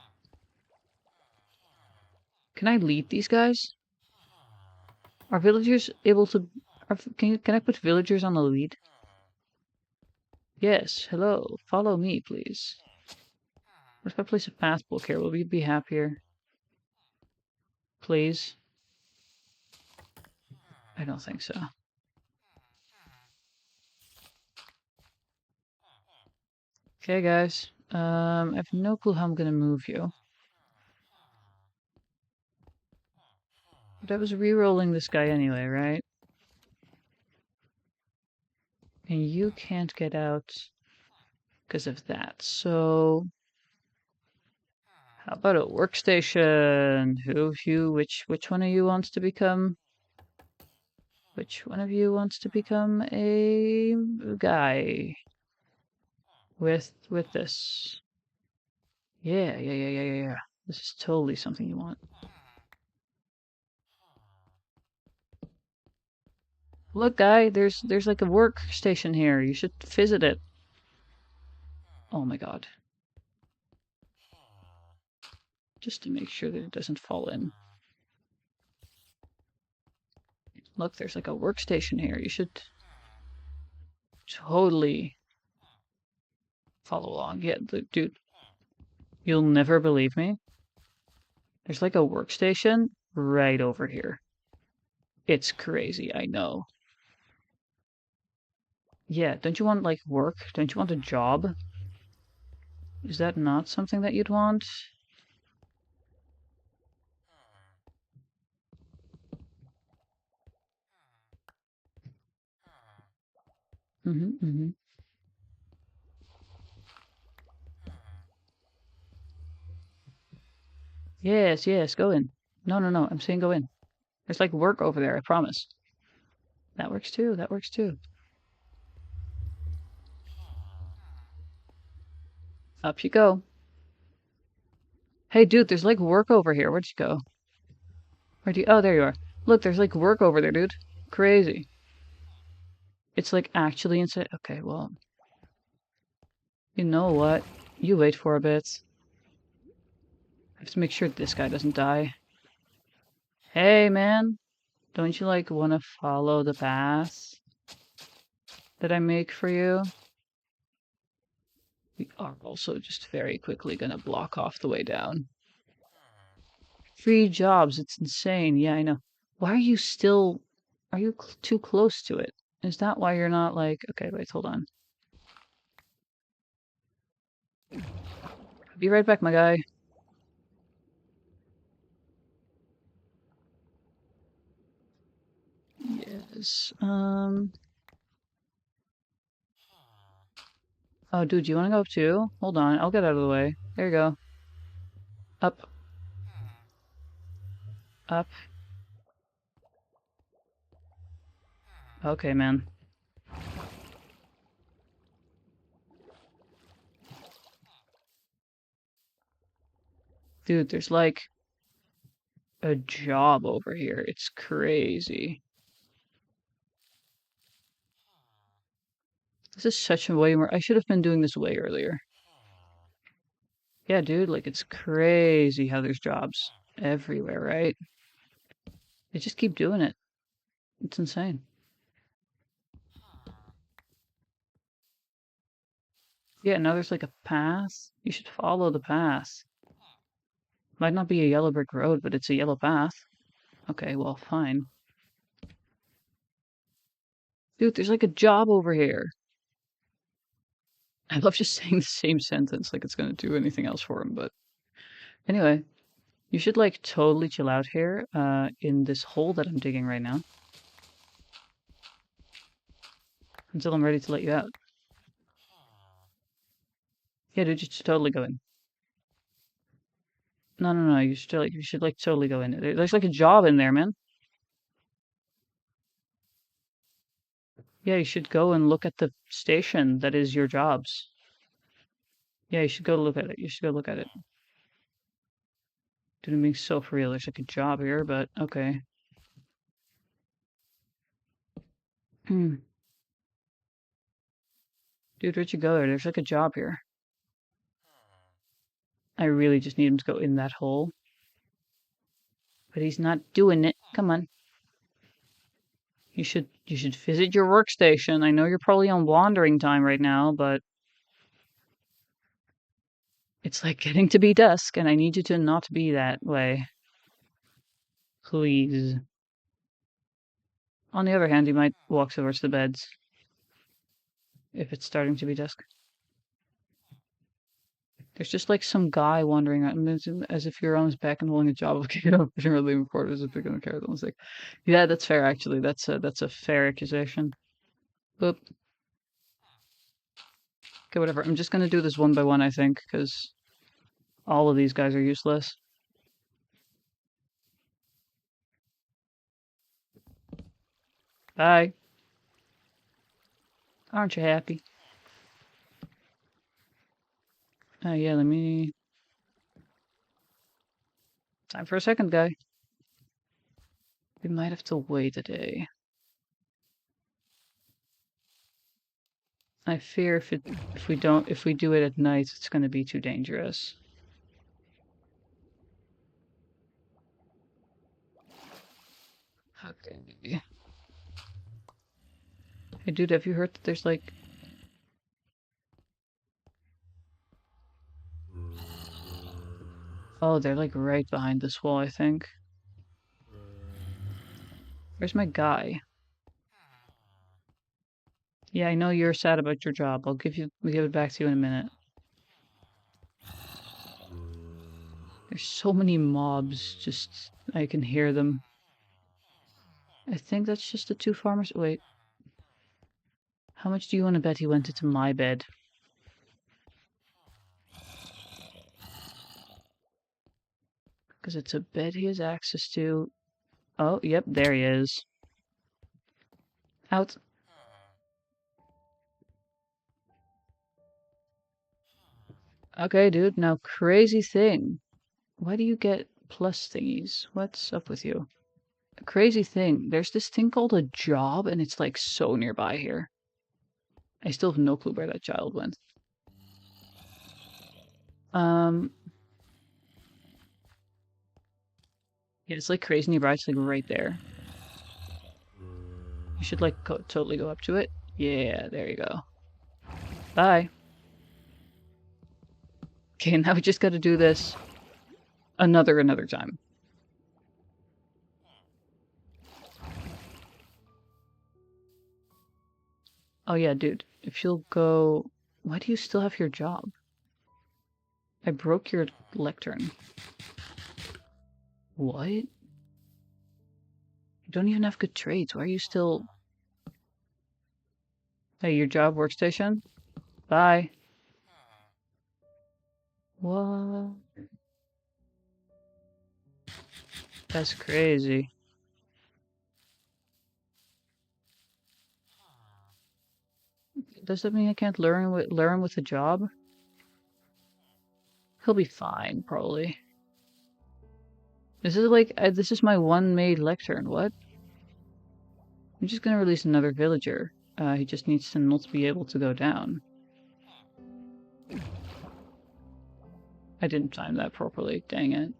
Can I lead these guys? Are villagers able to... can I put villagers on the lead? Yes, hello. Follow me, please. What if I place a path block here? Will we be happier? Please? I don't think so. Okay, guys. I have no clue how I'm gonna move you. But I was re-rolling this guy anyway, right? And you can't get out because of that. So how about a workstation? Which one of you wants to become? Which one of you wants to become a guy with this? Yeah. This is totally something you want. Look, guy, there's like a workstation here. You should visit it. Oh my god. Just to make sure that it doesn't fall in. Look, there's like a workstation here. You should totally follow along. Yeah, dude, you'll never believe me. There's like a workstation right over here. It's crazy, I know. Yeah, don't you want like work? Don't you want a job? Is that not something that you'd want? Mm-hmm. Yes, go in. No, I'm saying go in. There's like work over there, I promise. That works too, that works too. Up you go. Hey, dude, there's like work over here. Where'd you go? Where'd you? Oh, there you are. Look, there's like work over there, dude. Crazy. It's like actually insane. Okay, well, you know what? You wait for a bit. I have to make sure this guy doesn't die. Hey, man. Don't you like want to follow the path that I make for you? We are also just very quickly gonna block off the way down. Free jobs, it's insane. Yeah, I know. Why are you still... Are you too close to it? Is that why you're not like... Okay, wait, hold on. Be right back, my guy. Yes. Oh, dude, you want to go up too? Hold on, I'll get out of the way. There you go. Up. Up. Okay, man. Dude, there's like a job over here. It's crazy. This is such a way more... I should have been doing this way earlier. Yeah, dude, like it's crazy how there's jobs everywhere, right? They just keep doing it. It's insane. Yeah, now there's like a path. You should follow the path. Might not be a yellow brick road, but it's a yellow path. Okay, well, fine. Dude, there's like a job over here. I love just saying the same sentence like it's gonna do anything else for him, but anyway, you should like totally chill out here, in this hole that I'm digging right now. Until I'm ready to let you out. Yeah, dude, you should totally go in. No, no, no, you should like totally go in. There's like a job in there, man. Yeah, you should go and look at the station that is your jobs. Yeah, you should go look at it. You should go look at it. Dude, I'm being so for real. There's like a job here, but okay. Hmm. Dude, where'd you go there? There's like a job here. I really just need him to go in that hole. But he's not doing it. Come on. You should visit your workstation. I know you're probably on wandering time right now, but it's like getting to be dusk, and I need you to not be that way. Please. On the other hand, you might walk towards the beds if it's starting to be dusk. There's just like some guy wandering around as if you're on his back and holding a job of kicking up in your living quarters and picking up carrots. I was like, yeah, that's fair actually. That's a fair accusation. Boop. Okay, whatever. I'm just gonna do this one by one, I think, because all of these guys are useless. Bye. Aren't you happy? Yeah, let me... Time for a second guy. We might have to wait a day. I fear if we do it at night, it's gonna be too dangerous. Okay. Hey dude, have you heard that there's like... Oh, they're like right behind this wall, I think. Where's my guy? Yeah, I know you're sad about your job. I'll give it back to you in a minute. There's so many mobs, just I can hear them. I think that's just the two farmers. Wait. How much do you want to bet he went into my bed? Because it's a bed he has access to. Oh, yep, there he is. Out. Okay, dude, now crazy thing. Why do you get plus thingies? What's up with you? Crazy thing. There's this thing called a job, and it's like so nearby here. I still have no clue where that child went. Um, yeah, it's like crazy nearby. It's like right there. You should like totally go up to it. Yeah, there you go. Bye. Okay, now we just got to do this another time. Oh yeah, dude. If you'll go, why do you still have your job? I broke your lectern. What? You don't even have good trades. Why are you still? Hey, your job workstation? Bye. What? That's crazy. Does that mean I can't learn with a job? He'll be fine, probably. This is like this is my one made lectern. What? I'm just gonna release another villager. He just needs to not be able to go down. I didn't time that properly. Dang it.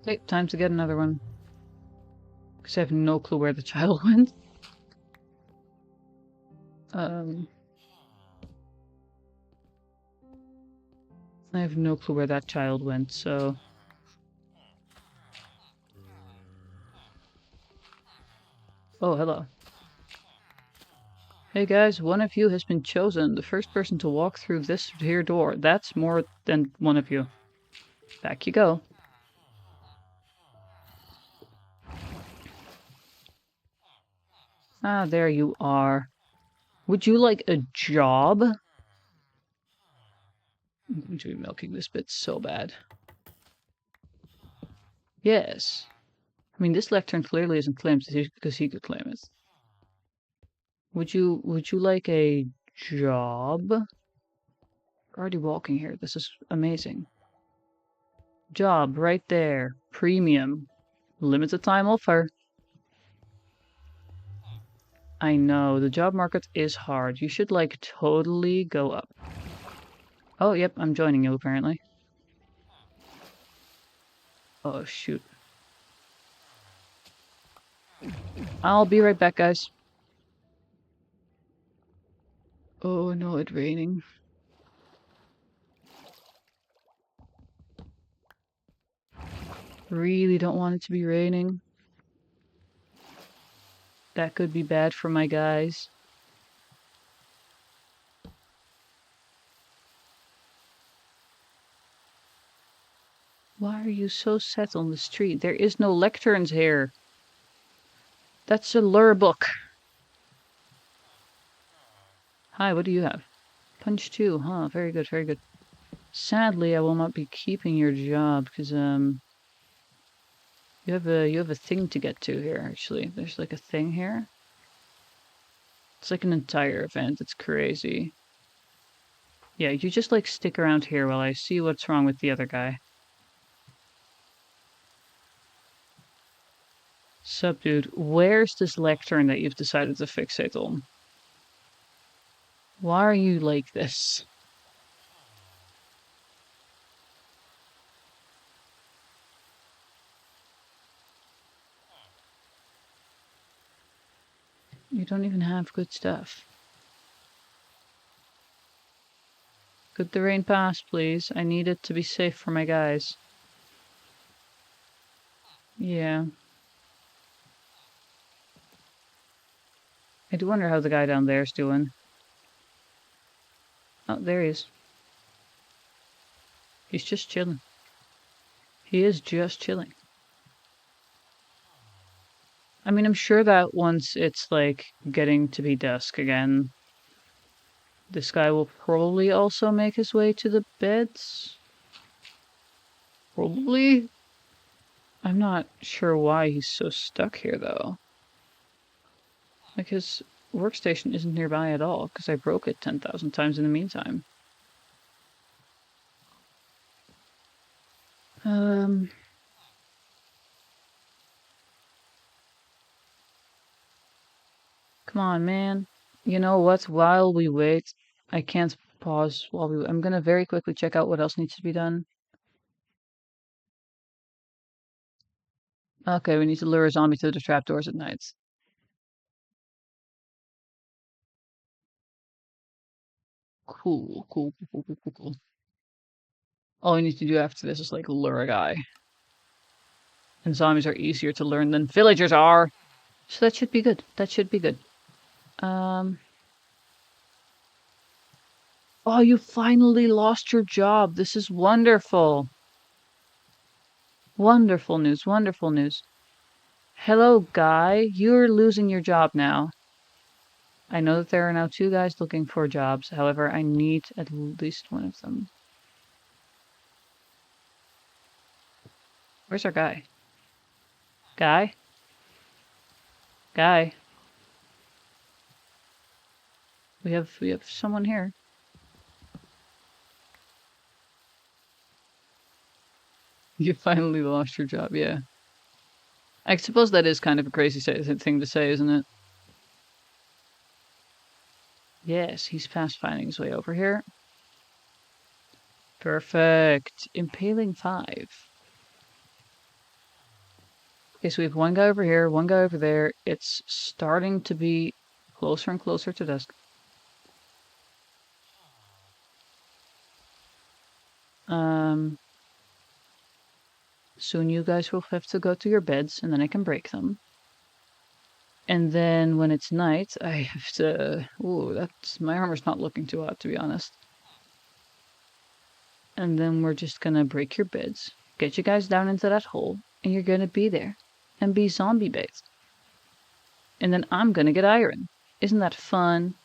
Okay, time to get another one. Because I have no clue where the child went. I have no clue where that child went, so... Oh, hello. Hey guys, one of you has been chosen. The first person to walk through this here door. That's more than one of you. Back you go. Ah, there you are. Would you like a job? I'm going to be milking this bit so bad. Yes. I mean, this lectern clearly isn't claimed because he could claim it. Would you like a job? We're already walking here. This is amazing. Job right there. Premium. Limited time offer. I know, the job market is hard. You should like totally go up. Oh, yep, I'm joining you apparently. Oh, shoot. I'll be right back, guys. Oh no, it's raining. Really don't want it to be raining. That could be bad for my guys. Why are you so set on the street? There is no lecterns here. That's a lure book. Hi, what do you have? Punch 2, huh? Very good, very good. Sadly, I will not be keeping your job because you have a thing to get to here. Actually, there's like a thing here. It's like an entire event. It's crazy. Yeah, you just like stick around here while I see what's wrong with the other guy. Sup, dude? Where's this lectern that you've decided to fixate on? Why are you like this? You don't even have good stuff. Could the rain pass, please? I need it to be safe for my guys. Yeah. I do wonder how the guy down there's doing. Oh, there he is. He's just chilling. He is just chilling. I mean, I'm sure that once it's like getting to be dusk again, This guy will probably also make his way to the beds. Probably. I'm not sure why he's so stuck here, though. Like, his workstation isn't nearby at all, because I broke it 10,000 times in the meantime. Come on, man. You know what? While we wait, I can't pause while we... I'm gonna very quickly check out what else needs to be done. Okay, we need to lure a zombie to the trapdoors at night. Cool, cool, cool, cool, cool, cool. All we need to do after this is, like, lure a guy. And zombies are easier to learn than villagers are. So that should be good. That should be good. Oh, you finally lost your job. This is wonderful. Wonderful news, wonderful news. Hello, guy. You're losing your job now. I know that there are now 2 guys looking for jobs. However, I need at least one of them. Where's our guy? Guy? Guy? We have someone here. You finally lost your job, yeah. I suppose that is kind of a crazy thing to say, isn't it? Yes, he's fast finding his way over here. Perfect. Impaling 5. Okay, so we have one guy over here, one guy over there. It's starting to be closer and closer to dusk. Soon you guys will have to go to your beds, and then I can break them. And then when it's night, I have to... Ooh, that's... My armor's not looking too hot, to be honest. And then we're just gonna break your beds, get you guys down into that hole, and you're gonna be there. And be zombie-based. And then I'm gonna get iron. Isn't that fun?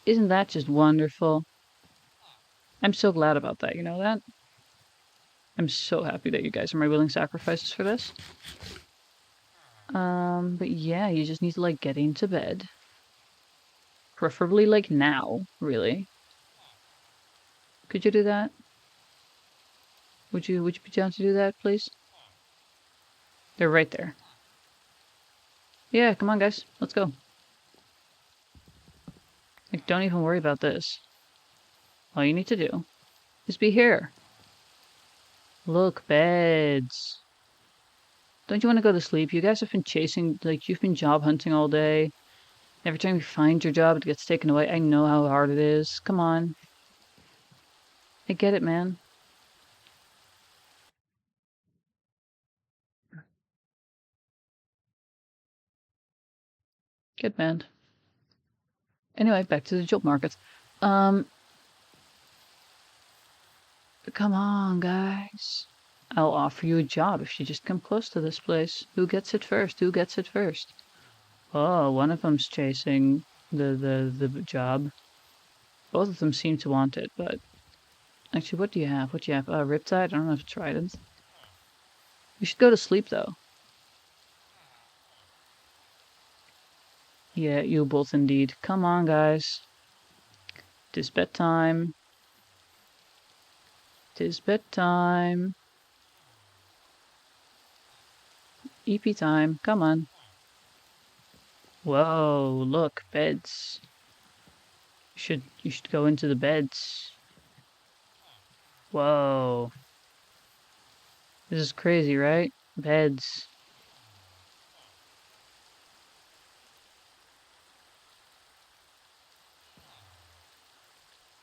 Isn't that just wonderful? I'm so glad about that, you know that? I'm so happy that you guys are my willing sacrifices for this. But yeah, you just need to, like, get into bed. Preferably, like, now, really. Could you do that? Would you be down to do that, please? They're right there. Yeah, come on, guys. Let's go. Like, don't even worry about this. All you need to do is be here. Look, beds. Don't you want to go to sleep? You guys have been chasing, like, you've been job hunting all day. Every time you find your job, it gets taken away. I know how hard it is. Come on. I get it, man. Good man. Anyway, back to the job market. Come on, guys. I'll offer you a job if you just come close to this place. Who gets it first? Who gets it first? Oh, one of them's chasing the job. Both of them seem to want it, but... Actually, what do you have? What do you have? Riptide? I don't know if it's Trident. You should go to sleep, though. Yeah, you both indeed. Come on, guys. 'Tis bedtime. 'Tis bedtime. EP time. Come on. Whoa, look, beds. You should go into the beds. Whoa. This is crazy, right? Beds.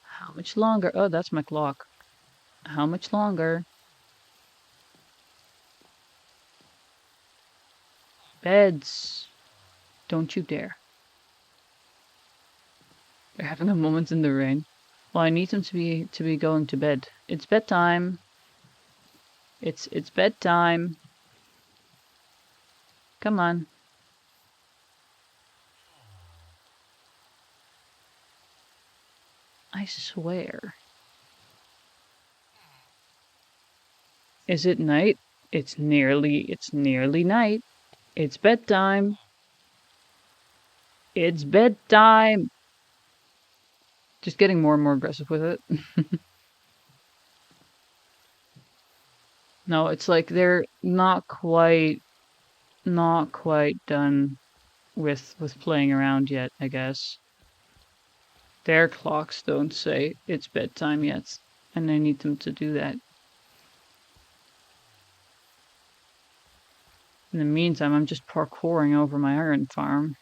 How much longer? Oh, that's my clock. How much longer? Beds. Don't you dare. They're having a moment in the rain. Well, I need them to be going to bed. It's bedtime. It's bedtime. Come on. I swear. Is it night? It's nearly night. It's bedtime. It's bedtime. Just getting more and more aggressive with it. No, it's like they're not quite done with playing around yet, I guess. Their clocks don't say it's bedtime yet, and I need them to do that. In the meantime, I'm just parkouring over my iron farm.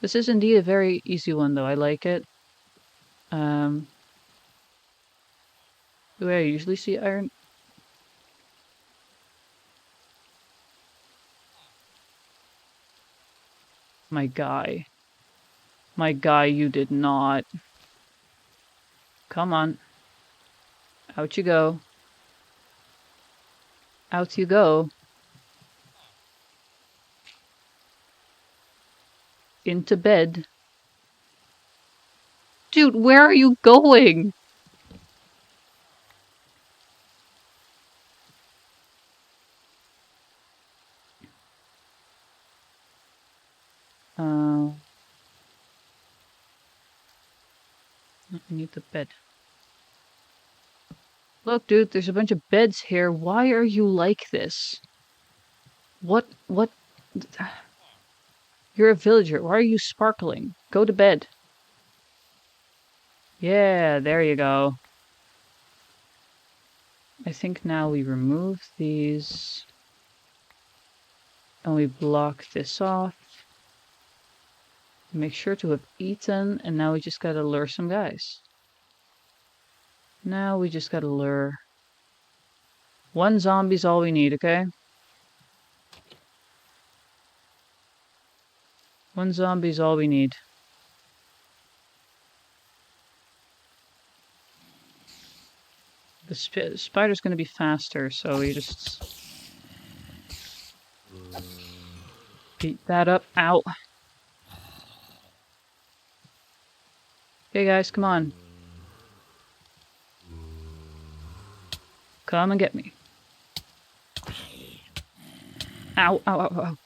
This is indeed a very easy one, though. I like it. The way I usually see iron. My guy. My guy, you did not. Come on. Out you go. Out you go. Into bed. Dude, where are you going? I need the bed. Look, dude, there's a bunch of beds here. Why are you like this? What? You're a villager. Why are you sparkling? Go to bed. Yeah, there you go. I think now we remove these. And we block this off. Make sure to have eaten, and now we just gotta lure some guys. Now we just gotta lure. One zombie's all we need, okay? One zombie's all we need. The spider's gonna be faster, so we just beat that up. Ow. Okay, guys, come on. Come and get me. Ow, ow, ow, ow.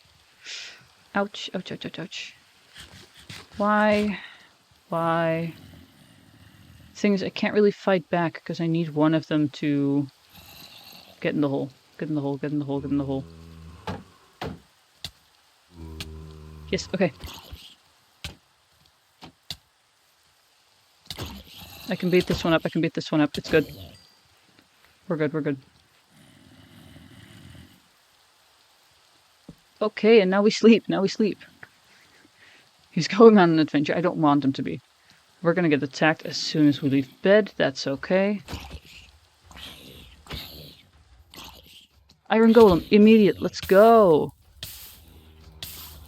Ouch, ouch, ouch, ouch, ouch. Why? Why? Thing is, I can't really fight back because I need one of them to get in the hole. Get in the hole, get in the hole, get in the hole. Yes, okay. I can beat this one up, I can beat this one up. It's good. We're good, we're good. Okay, and now we sleep, now we sleep. He's going on an adventure. I don't want him to be. We're gonna get attacked as soon as we leave bed. That's okay. Iron Golem, immediate. Let's go.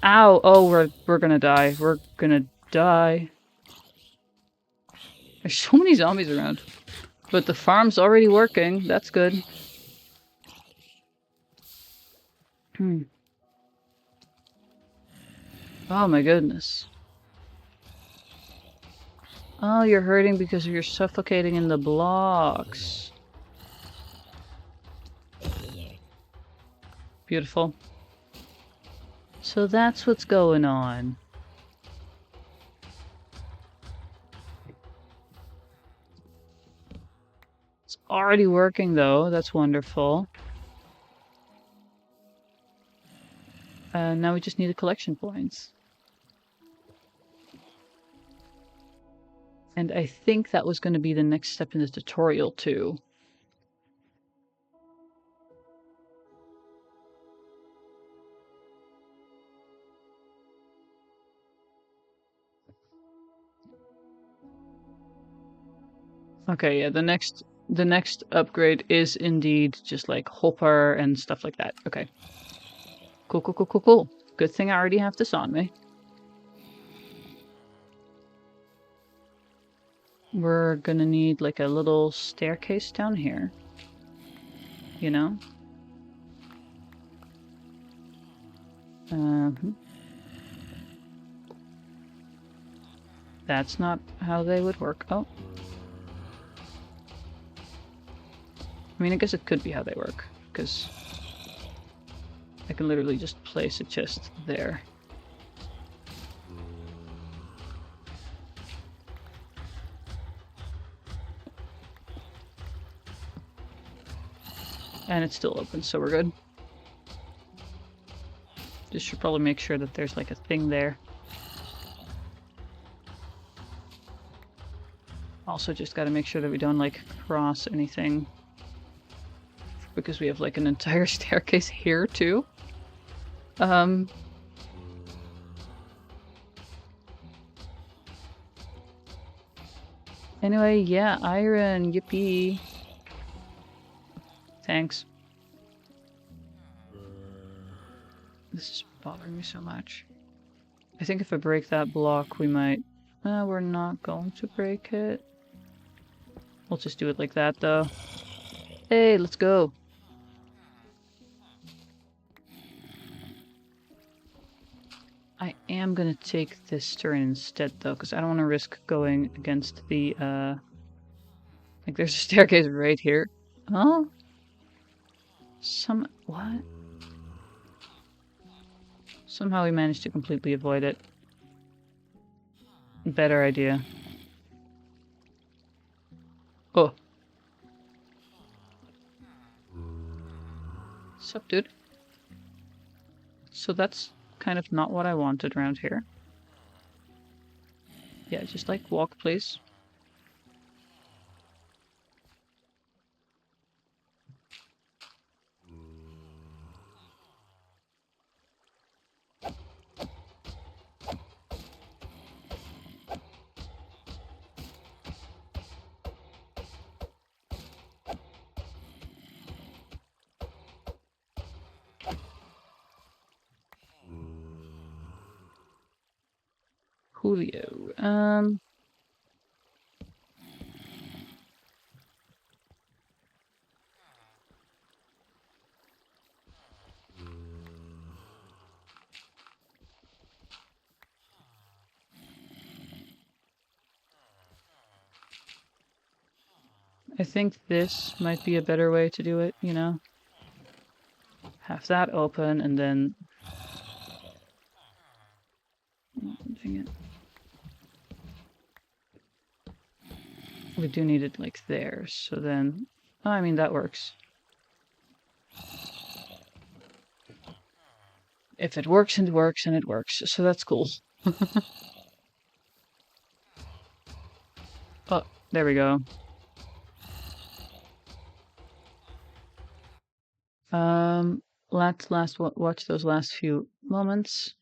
Ow. Oh, we're gonna die. We're gonna die. There's so many zombies around. But the farm's already working. That's good. Oh my goodness. Oh, you're hurting because you're suffocating in the blocks. Beautiful. So that's what's going on. It's already working though. That's wonderful. Now we just need the collection points. And I think that was going to be the next step in the tutorial too. Okay, yeah, the next upgrade is indeed just like hopper and stuff like that. Okay. Cool, cool, cool, cool, cool. Good thing I already have this on me. We're gonna need like a little staircase down here. You know? That's not how they would work. Oh. I mean, I guess it could be how they work, because I can literally just place a chest there. And it's still open, so we're good. Just should probably make sure that there's like a thing there. Also just gotta make sure that we don't like cross anything. Because we have like an entire staircase here too. Anyway, yeah, iron, yippee. Thanks. This is bothering me so much. I think if I break that block, we might... we're not going to break it. We'll just do it like that, though. Hey, let's go. I am gonna take this turn instead, though, because I don't want to risk going against the, Like, there's a staircase right here. Oh? What? Somehow we managed to completely avoid it. Better idea. Oh. Sup, dude? So that's kind of not what I wanted around here. Yeah, just like walk, please. Julio. I think this might be a better way to do it, you know? Have that open and then... Dang it. We do need it like there, so then... Oh, I mean, that works. If it works and it works and it works, so that's cool. Oh, there we go. Let's watch those last few moments.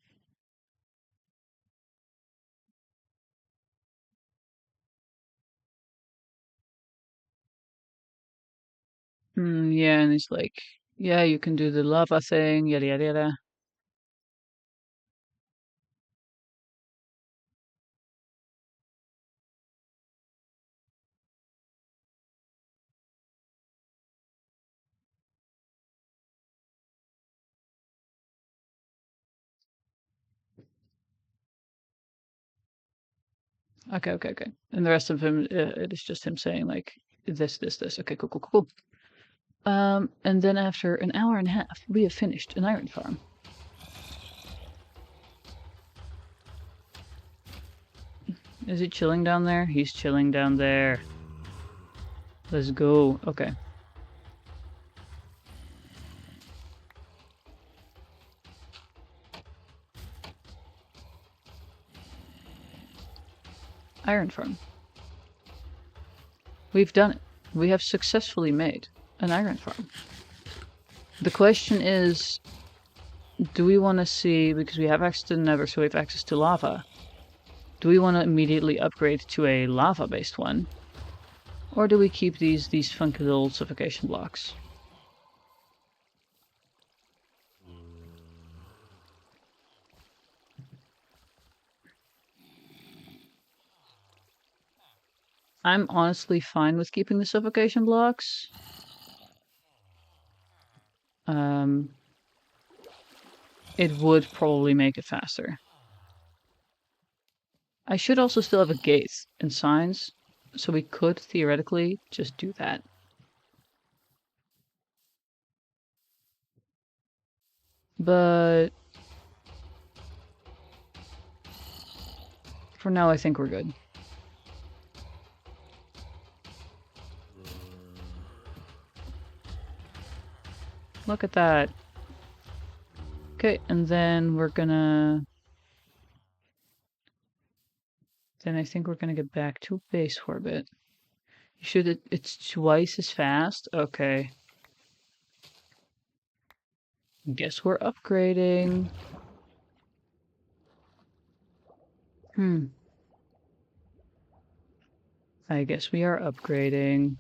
Yeah, and he's like, yeah, you can do the lava thing, yada yada yada. Okay, okay, okay. And the rest of him, it is just him saying like this, this, this. Okay, cool, cool, cool. And then after an hour and a half, we have finished an iron farm. Is he chilling down there? He's chilling down there. Let's go. Okay. Iron farm. We've done it. We have successfully made an iron farm. The question is, do we want to see, because we have access to the nether, so we have access to lava, do we want to immediately upgrade to a lava-based one? Or do we keep these funky little suffocation blocks? I'm honestly fine with keeping the suffocation blocks. It would probably make it faster. I should also still have a gate and signs, so we could theoretically just do that. But for now, I think we're good. Look at that. Okay, and then we're gonna... Then I think we're gonna get back to base orbit. It's twice as fast? Okay. Guess we're upgrading. I guess we are upgrading.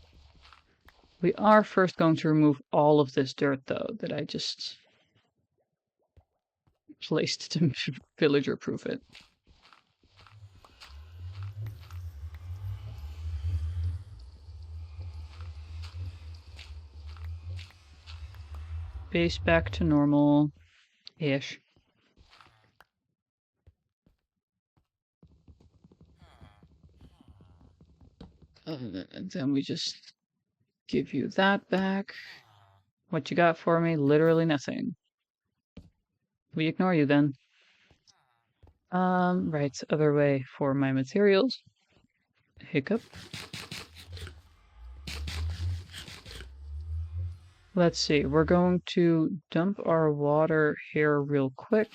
We are first going to remove all of this dirt, though, that I just placed to villager-proof it. Base back to normal-ish. And then we just give you that back. What you got for me? Literally nothing. We ignore you then. Right, other way for my materials. Hiccup. Let's see, we're going to dump our water here real quick.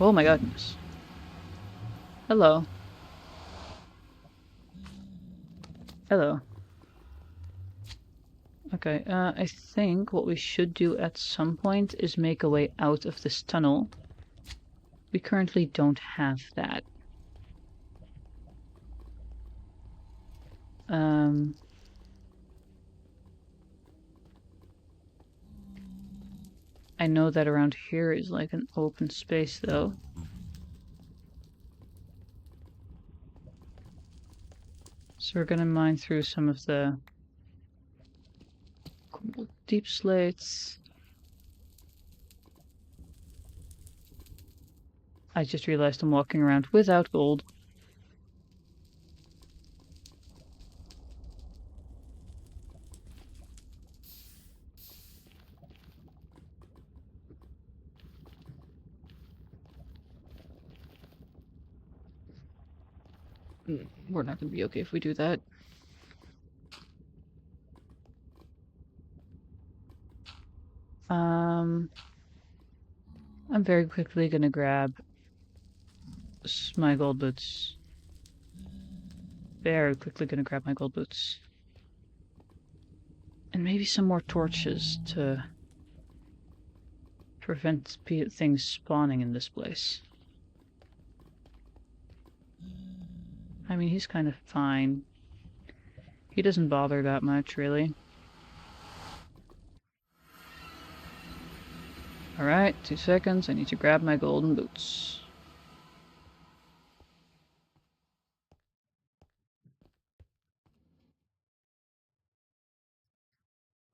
Oh my goodness. Hello. Hello. Okay, I think what we should do at some point is make a way out of this tunnel. We currently don't have that. I know that around here is like an open space though. So we're gonna mine through some of the deep slates. I just realized I'm walking around without gold. We're not gonna be okay if we do that. I'm very quickly gonna grab my gold boots. Very quickly gonna grab my gold boots. And maybe some more torches to prevent things spawning in this place. I mean, he's kind of fine. He doesn't bother that much, really. Alright, 2 seconds. I need to grab my golden boots.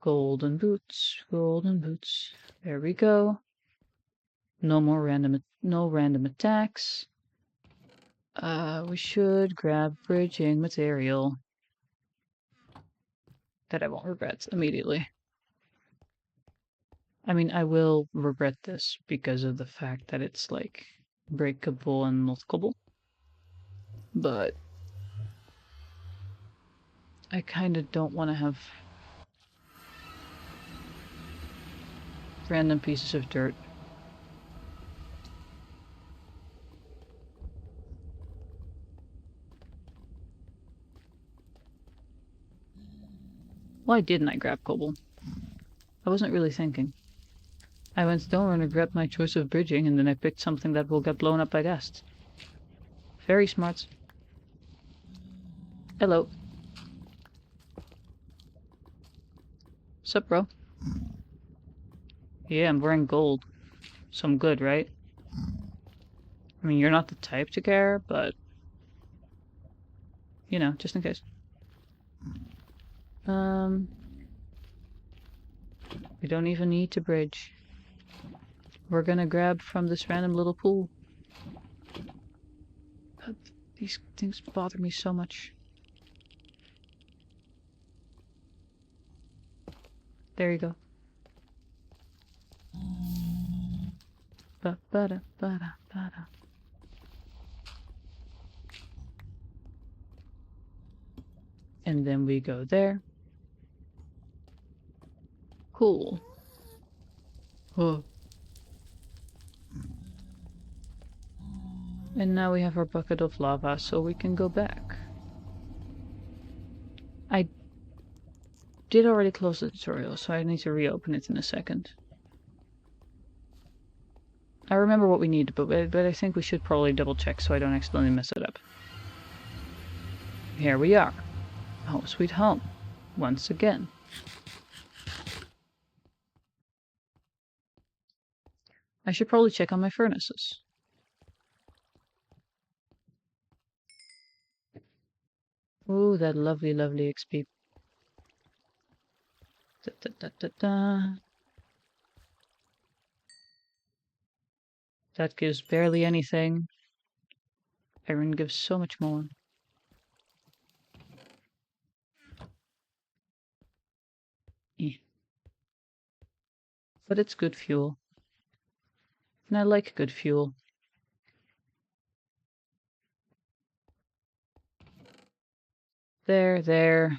Golden boots, golden boots. There we go. No more random attacks. We should grab bridging material that I won't regret immediately. I mean, I will regret this because of the fact that it's like breakable and multiple. But I kind of don't want to have random pieces of dirt. Why didn't I grab cobble? I wasn't really thinking. I went don't want to regret my choice of bridging, and then I picked something that will get blown up by ghasts. Very smart. Hello. Sup, bro? Yeah, I'm wearing gold. So I'm good, right? I mean, you're not the type to care, but... You know, just in case. We don't even need to bridge. We're gonna grab from this random little pool. These things bother me so much. There you go. Ba-ba-da-ba-da-ba-da. And then we go there. Cool. Oh. And now we have our bucket of lava, so we can go back. I did already close the tutorial, so I need to reopen it in a second. I remember what we need, but I think we should probably double check so I don't accidentally mess it up. Here we are. Home sweet home. Once again. I should probably check on my furnaces. Ooh, that lovely, lovely XP. Da, da, da, da, da. That gives barely anything. Iron gives so much more. But it's good fuel. And I like good fuel. There.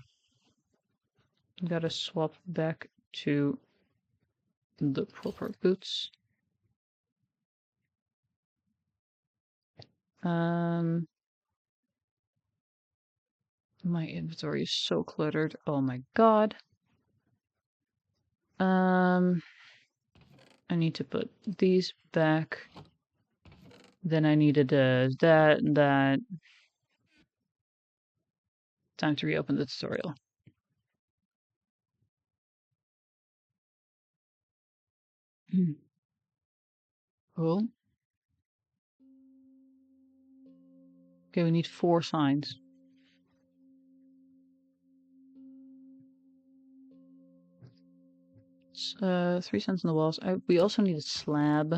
Gotta swap back to the proper boots. My inventory is so cluttered. Oh my god. I need to put these back. Then I needed that and that. Time to reopen the tutorial. Cool. Okay, we need 4 signs. It's 3 cents in the walls. We also need a slab.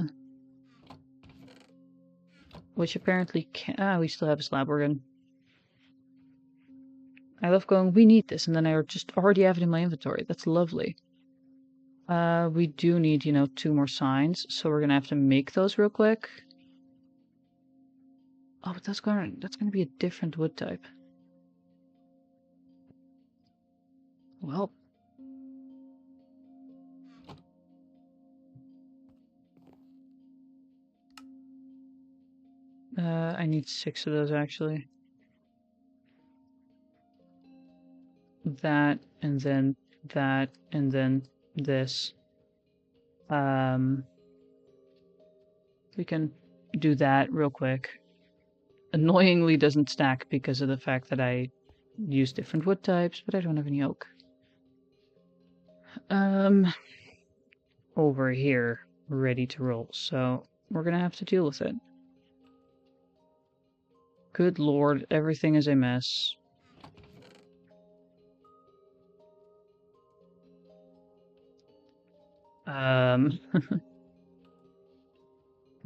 Which apparently can we still have a slab, we're good. I love going, we need this, and then I just already have it in my inventory. That's lovely. We do need, 2 more signs, so we're gonna have to make those real quick. Oh, but that's gonna be a different wood type. Well. I need 6 of those actually. That, and then that, and then this. We can do that real quick. Annoyingly doesn't stack because of the fact that I use different wood types, but I don't have any oak. Over here, ready to roll, so we're gonna have to deal with it. Good lord, everything is a mess.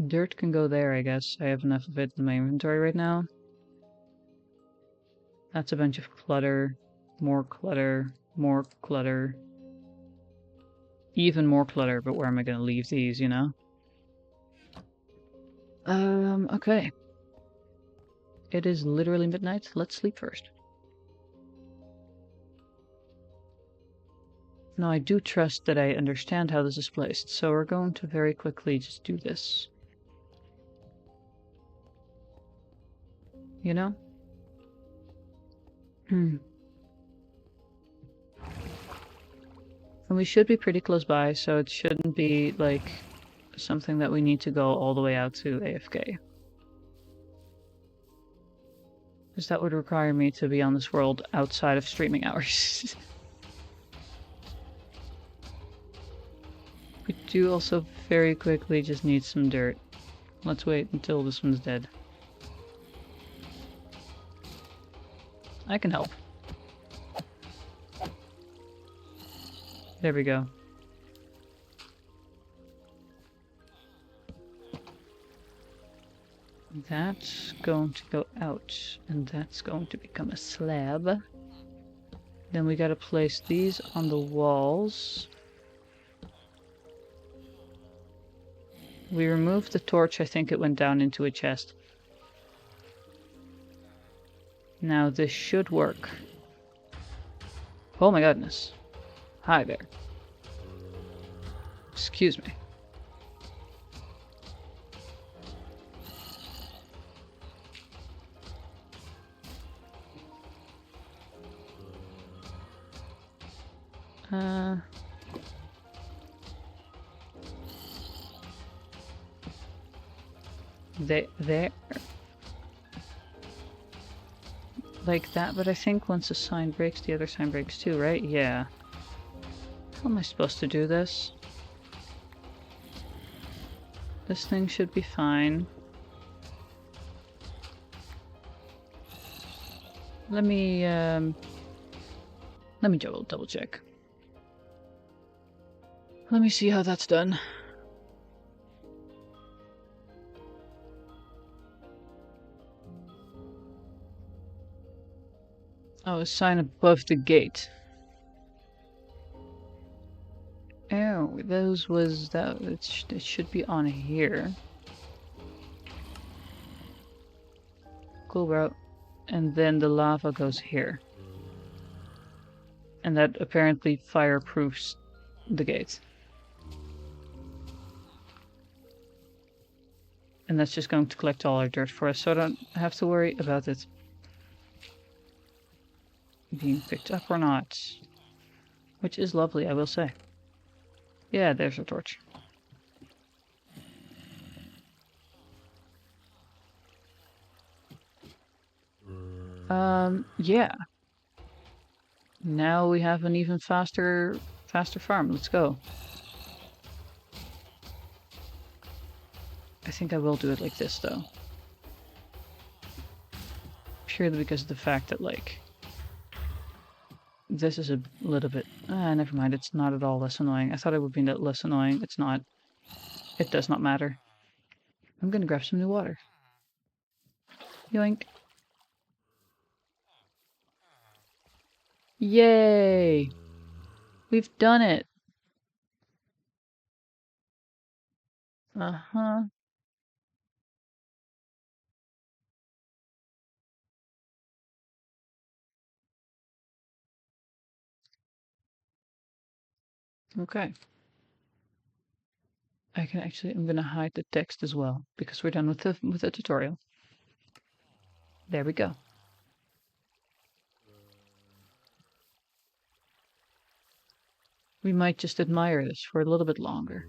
Dirt can go there, I guess. I have enough of it in my inventory right now. That's a bunch of clutter. More clutter. More clutter. Even more clutter, but where am I gonna leave these, Okay. It is literally midnight. Let's sleep first. Now, I do trust that I understand how this is placed, so we're going to very quickly just do this. And we should be pretty close by, so it shouldn't be, like, something that we need to go all the way out to AFK. Because that would require me to be on this world outside of streaming hours. We do also very quickly just need some dirt. Let's wait until this one's dead. I can help. There we go. That's going to go out, and that's going to become a slab. Then we gotta place these on the walls. We removed the torch, I think it went down into a chest. Now this should work. Oh my goodness. Hi there. Excuse me. There. Like that, but I think once a sign breaks, the other sign breaks too, right? Yeah. How am I supposed to do this? This thing should be fine. Let me double check. Let me see how that's done. Oh, a sign above the gate. Oh, those was that. It should be on here. Cool, bro. And then the lava goes here. And that apparently fireproofs the gate. And that's just going to collect all our dirt for us, so I don't have to worry about it being picked up or not. Which is lovely, I will say. Yeah, there's a torch. Yeah. Now we have an even faster farm. Let's go. I think I will do it like this, though. Purely because of the fact that, like, this is a little bit... never mind. It's not at all less annoying. I thought it would be less annoying. It's not. It does not matter. I'm gonna grab some new water. Yoink. Yay! We've done it! Uh-huh. Okay. I'm gonna hide the text as well, because we're done with the tutorial. There we go. We might just admire this for a little bit longer.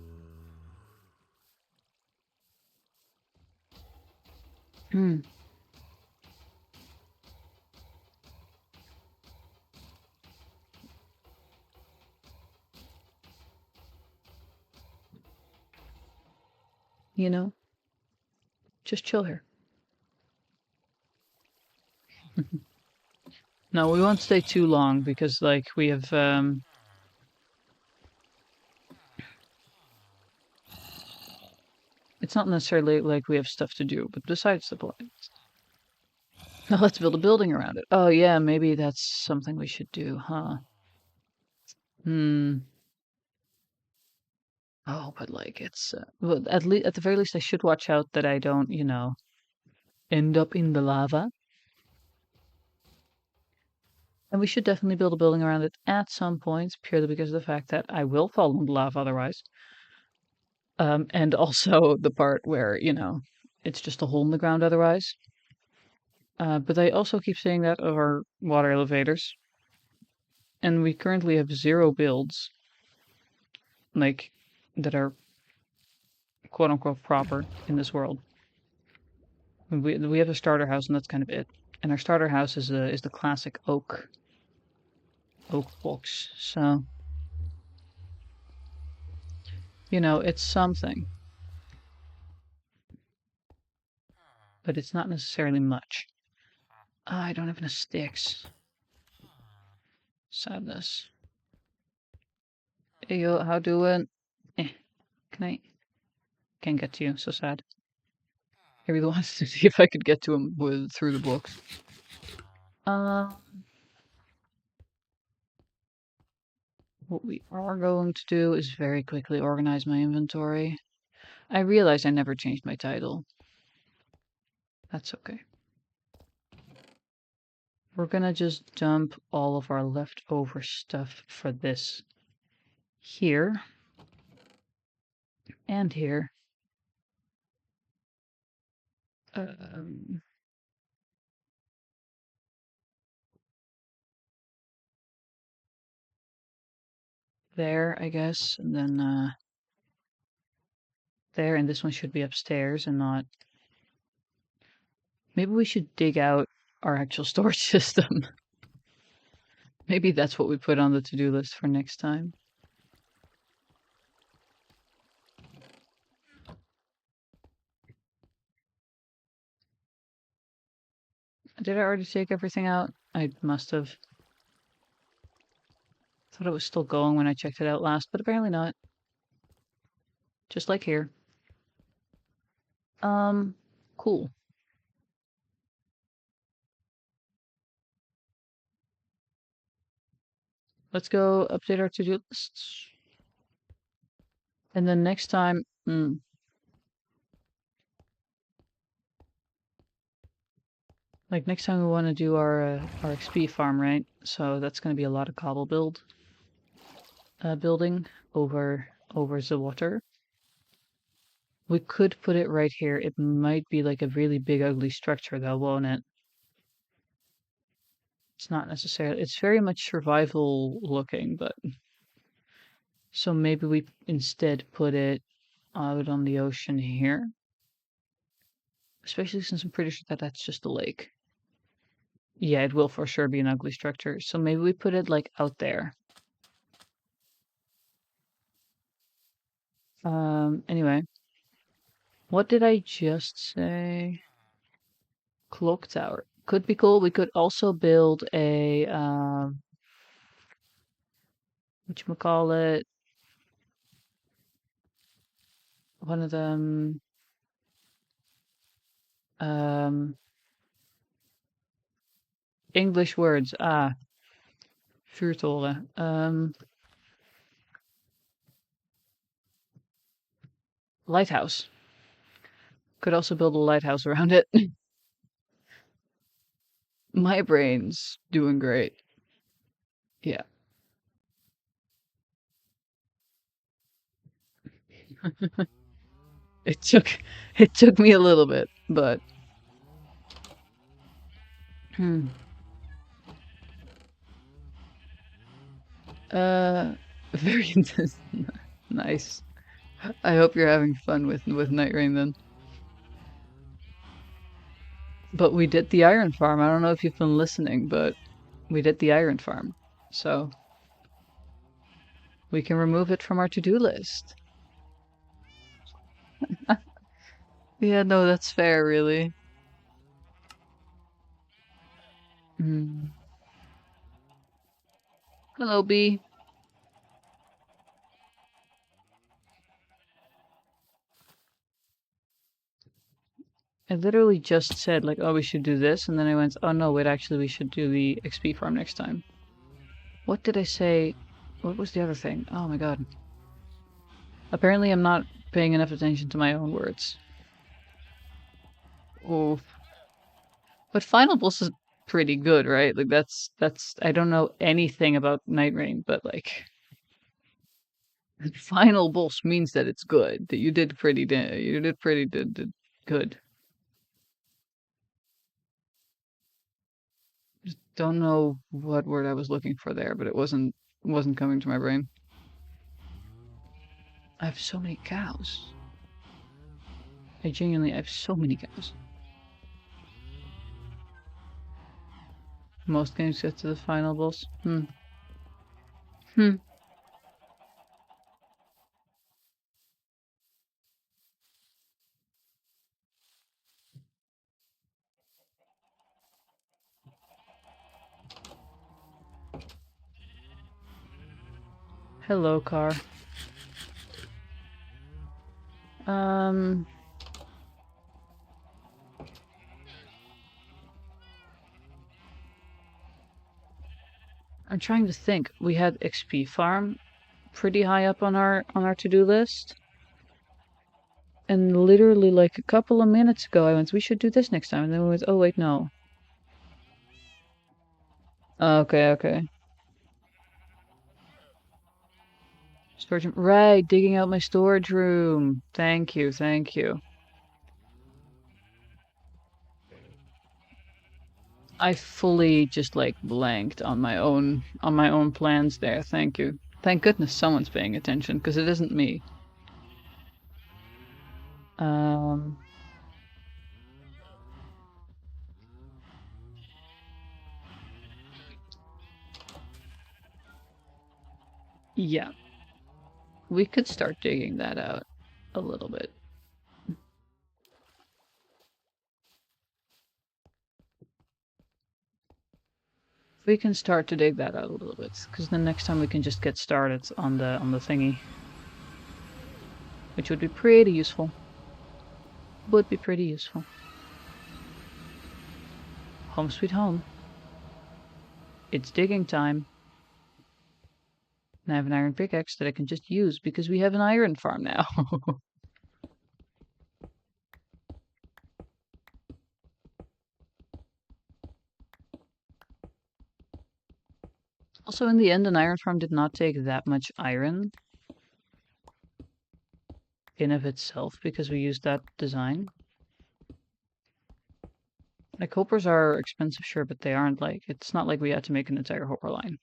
Hmm. You know, just chill here. No, we won't stay too long because, like, we have, it's not necessarily like we have stuff to do, but besides the point. Now let's build a building around it. Oh yeah, maybe that's something we should do, huh? Oh, but like it's well, at the very least, I should watch out that I don't, end up in the lava. And we should definitely build a building around it at some point, purely because of the fact that I will fall in the lava otherwise. And also the part where, it's just a hole in the ground otherwise. But I also keep saying that of our water elevators. And we currently have 0 builds, like, that are quote unquote proper in this world. We have a starter house, and that's kind of it. And our starter house is the classic oak box. So, it's something, but it's not necessarily much. I don't have enough sticks. Sadness. Hey yo, how doing? Can I? Can't get to you. So sad. I really wanted to see if I could get to him through the books. What we are going to do is very quickly organize my inventory. I realized I never changed my title. That's okay. We're gonna just dump all of our leftover stuff for this here and here. There, I guess, and then there, and this one should be upstairs and not. Maybe we should dig out our actual storage system. Maybe that's what we put on the to-do list for next time. Did I already take everything out? I must have. Thought it was still going when I checked it out last, but apparently not. Just like here. Cool. Let's go update our to-do lists. And then next time, like next time we want to do our XP farm, right? So that's going to be a lot of cobble building over the water. We could put it right here. It might be like a really big ugly structure though, won't it? It's not necessarily. It's very much survival looking, but so maybe we instead put it out on the ocean here. Especially since I'm pretty sure that that's just a lake. Yeah, it will for sure be an ugly structure. So maybe we put it like out there. Anyway. What did I just say? Clock tower. Could be cool. We could also build a, whatchamacallit, one of them, English words. Vuurtoren. Lighthouse. Could also build a lighthouse around it. My brain's doing great. Yeah. It took me a little bit, but very nice. I hope you're having fun with Night Rain then. But we did the iron farm. I don't know if you've been listening, but we did the iron farm. So we can remove it from our to-do list. Yeah, no, that's fair, really. Hello, B. I literally just said, like, oh, we should do this, and then I went, oh no, wait, actually, we should do the XP farm next time. What did I say? What was the other thing? Oh my god. Apparently I'm not paying enough attention to my own words. Oh. But Final Boss is pretty good, right? Like, that's, I don't know anything about Night Rain, but like, Final Boss means that it's good. That you did pretty good. Just don't know what word I was looking for there, but it wasn't coming to my brain. I have so many cows. I have so many cows. Most games get to the final boss. Hello, car. I'm trying to think. We had XP farm pretty high up on our to-do list. And literally like a couple of minutes ago I went, we should do this next time. And then we went, oh wait, no. Okay, okay. Storage room. Right, digging out my storage room. Thank you, thank you. I fully just like blanked on my own plans there. Thank you. Thank goodness someone's paying attention, because it isn't me. Um yeah. We could start digging that out a little bit. We can start to dig that out a little bit, because the next time we can just get started on the thingy, which would be pretty useful. Would be pretty useful. Home sweet home. It's digging time. And I have an iron pickaxe that I can just use because we have an iron farm now. Also, in the end, an iron farm did not take that much iron in of itself because we used that design. Like, hoppers are expensive, sure, but they aren't like, it's not like we had to make an entire hopper line.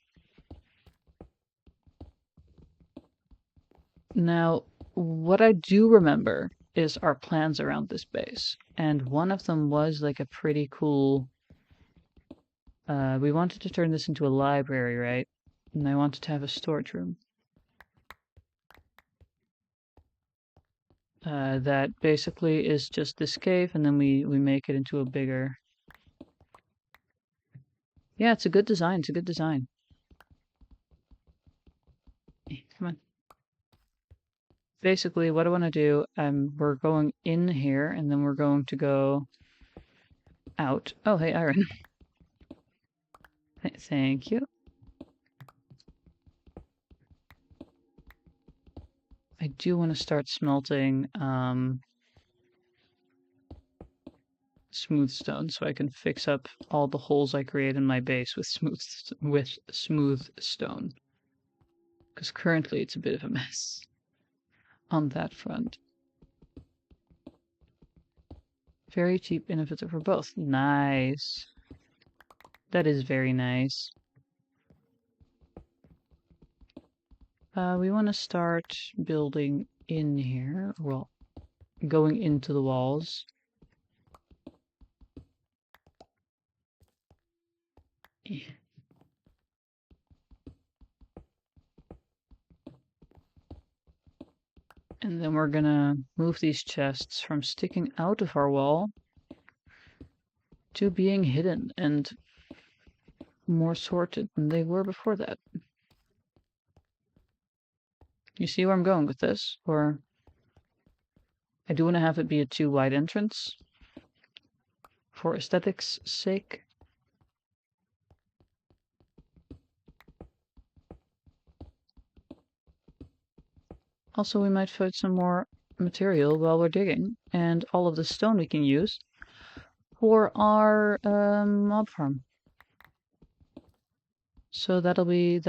Now, what I do remember is our plans around this base. And one of them was like a pretty cool, we wanted to turn this into a library, right? And I wanted to have a storage room. That basically is just this cave, and then we make it into a bigger... Yeah, it's a good design. It's a good design. Come on. Basically, what I want to do, we're going in here, and then we're going to go out. Oh, hey, iron. Thank you. I do want to start smelting smooth stone so I can fix up all the holes I create in my base with smooth stone. Because currently it's a bit of a mess on that front. Very cheap innovative for both. Nice. That is very nice. We want to start building in here. Well, going into the walls. And then we're gonna move these chests from sticking out of our wall to being hidden and more sorted than they were before that. You see where I'm going with this? Or I do want to have it be a too wide entrance for aesthetics' sake. Also, we might find some more material while we're digging, and all of the stone we can use for our mob farm. So that'll be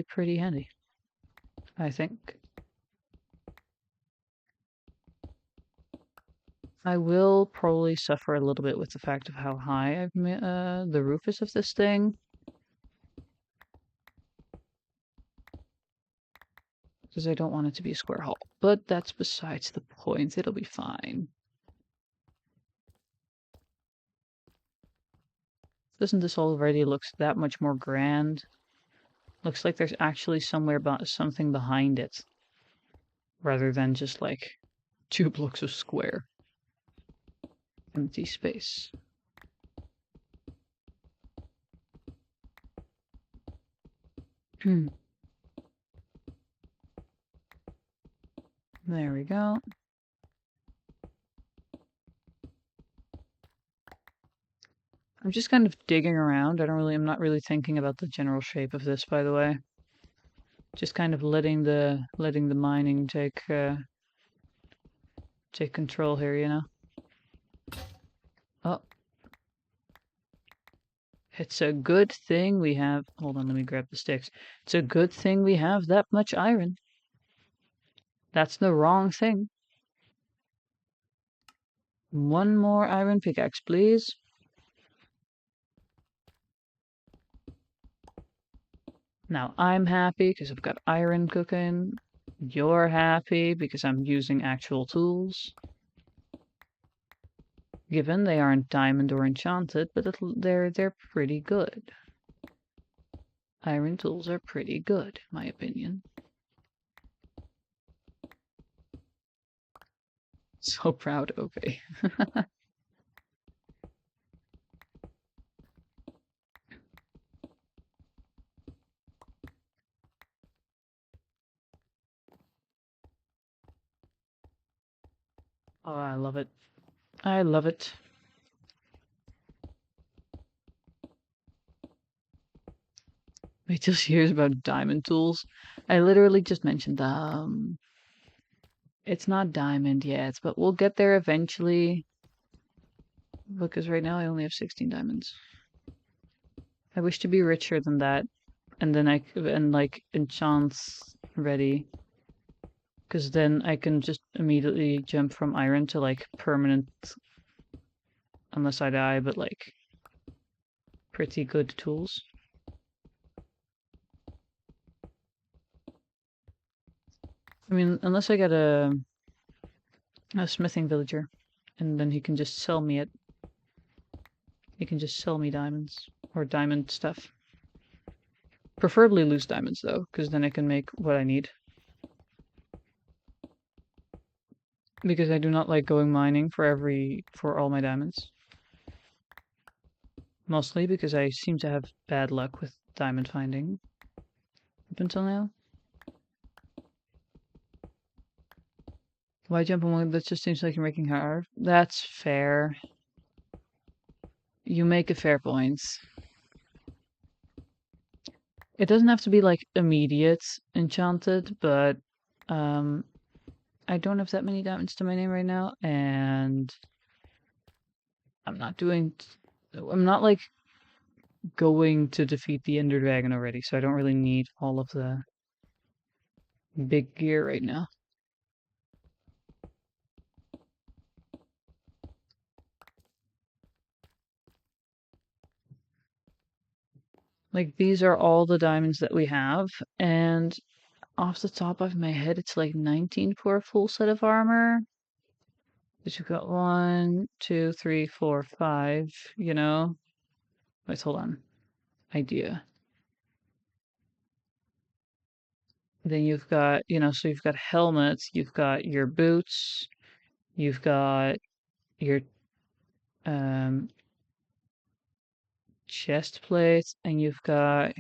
pretty handy, I think. I will probably suffer a little bit with the fact of how high I've the roof is of this thing. Because I don't want it to be a square hole. But that's besides the point. It'll be fine. Doesn't this already looks that much more grand? Looks like there's actually something behind it. Rather than just like 2 blocks of square. Empty space. There we go. I'm just kind of digging around. I'm not really thinking about the general shape of this, by the way. Just kind of letting the mining take control here, you know? Oh, it's a good thing we have... Hold on, let me grab the sticks. It's a good thing we have that much iron. That's the wrong thing. One more iron pickaxe, please. Now I'm happy because I've got iron cooking. You're happy because I'm using actual tools. Given they aren't diamond or enchanted, but they're pretty good. Iron tools are pretty good, in my opinion. So proud, Ope. Oh, I love it. I love it. Wait till she hears about diamond tools. I literally just mentioned it's not diamond yet, but we'll get there eventually. Because right now I only have 16 diamonds. I wish to be richer than that. And then like enchants ready. Because then I can just immediately jump from iron to like permanent, unless I die, but like pretty good tools. I mean, unless I get a smithing villager, and then he can just sell me it. He can just sell me diamonds or diamond stuff. Preferably loose diamonds though, because then I can make what I need. Because I do not like going mining for all my diamonds. Mostly because I seem to have bad luck with diamond finding up until now. Why jump on one that just seems like you're making hard? That's fair. You make a fair point. It doesn't have to be like immediate enchanted, but I don't have that many diamonds to my name right now, and I'm not like going to defeat the Ender Dragon already, so I don't really need all of the big gear right now. Like, these are all the diamonds that we have, and off the top of my head, it's like 19 for a full set of armor. But you've got 1, 2, 3, 4, 5, you know? Wait, hold on. Idea. Then you've got, so you've got helmets, you've got your boots, you've got your um, chest plates, and you've got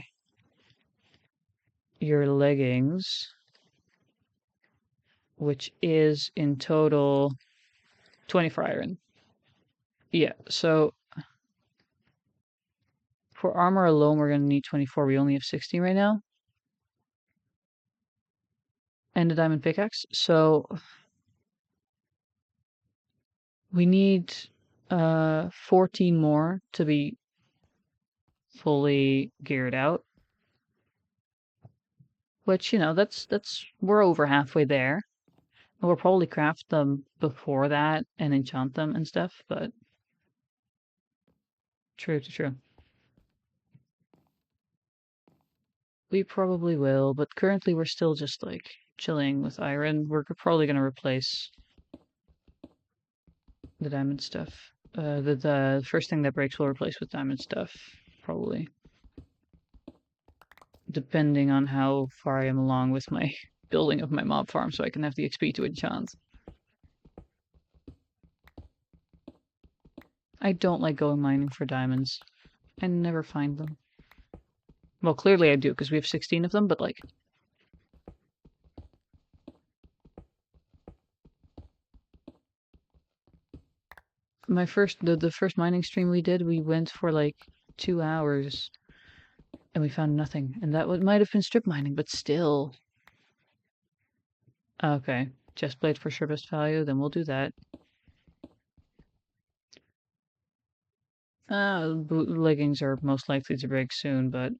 your leggings, which is in total 24 iron. Yeah, so for armor alone, we're going to need 24. We only have 16 right now. And a diamond pickaxe. So we need 14 more to be fully geared out. Which, we're over halfway there. And we'll probably craft them before that and enchant them and stuff, but true. We probably will, but currently we're still just like chilling with iron. We're probably gonna replace the diamond stuff. The first thing that breaks we'll replace with diamond stuff, probably. Depending on how far I am along with my building of my mob farm so I can have the XP to enchant. I don't like going mining for diamonds. I never find them. Well, clearly I do, because we have 16 of them, but like... the first mining stream we did, we went for like 2 hours and we found nothing. And that might have been strip mining, but still. Okay, chest plate for sure best value, then we'll do that. Leggings are most likely to break soon, but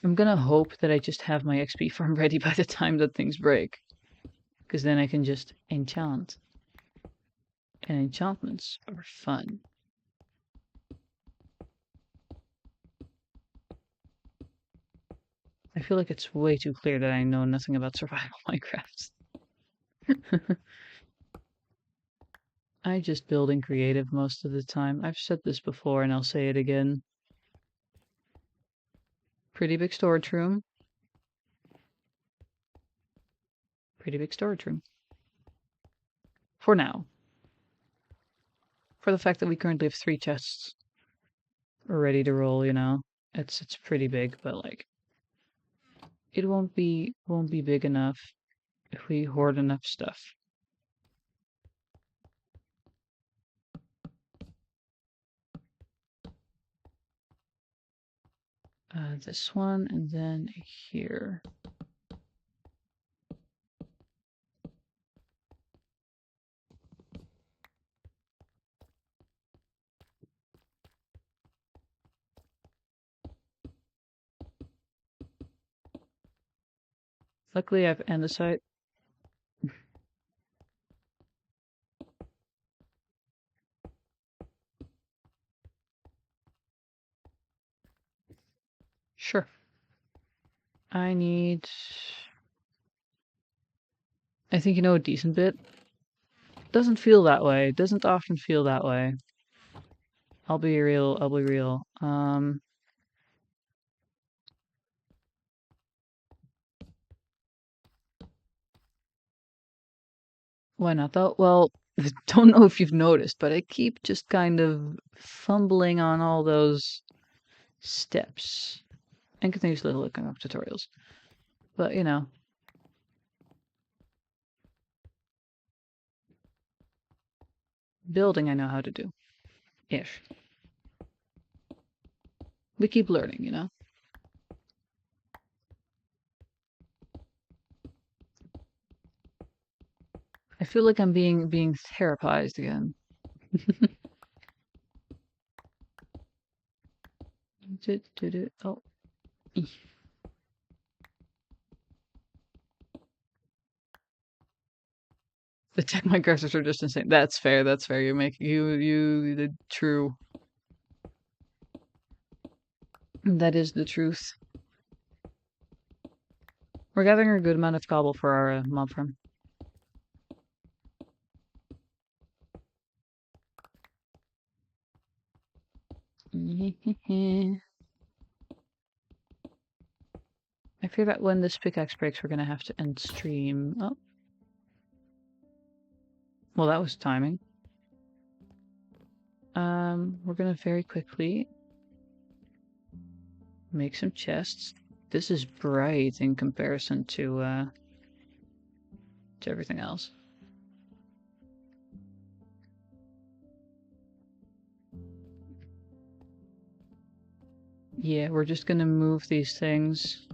I'm gonna hope that I just have my XP farm ready by the time that things break. Because then I can just enchant. And enchantments are fun. I feel like it's way too clear that I know nothing about survival Minecraft. I just build in creative most of the time. I've said this before and I'll say it again. Pretty big storage room. Pretty big storage room. For now. For the fact that we currently have 3 chests ready to roll, you know. It's pretty big, but like it won't be big enough if we hoard enough stuff. This one and then here. Luckily I have andesite. Sure. I think you know a decent bit. Doesn't feel that way. Doesn't often feel that way. I'll be real. Why not though? Well, don't know if you've noticed, but I keep just kind of fumbling on all those steps and continuously looking up tutorials. But you know, building I know how to do. Ish. We keep learning, you know? I feel like I'm being therapized again. Oh. The tech Minecrafters are just insane. That's fair, that's fair. You the true. That is the truth. We're gathering a good amount of cobble for our mob farm. I fear that when this pickaxe breaks, we're gonna have to end stream. Oh. Well, that was timing. We're gonna very quickly make some chests. This is bright in comparison to everything else. Yeah, we're just gonna move these things.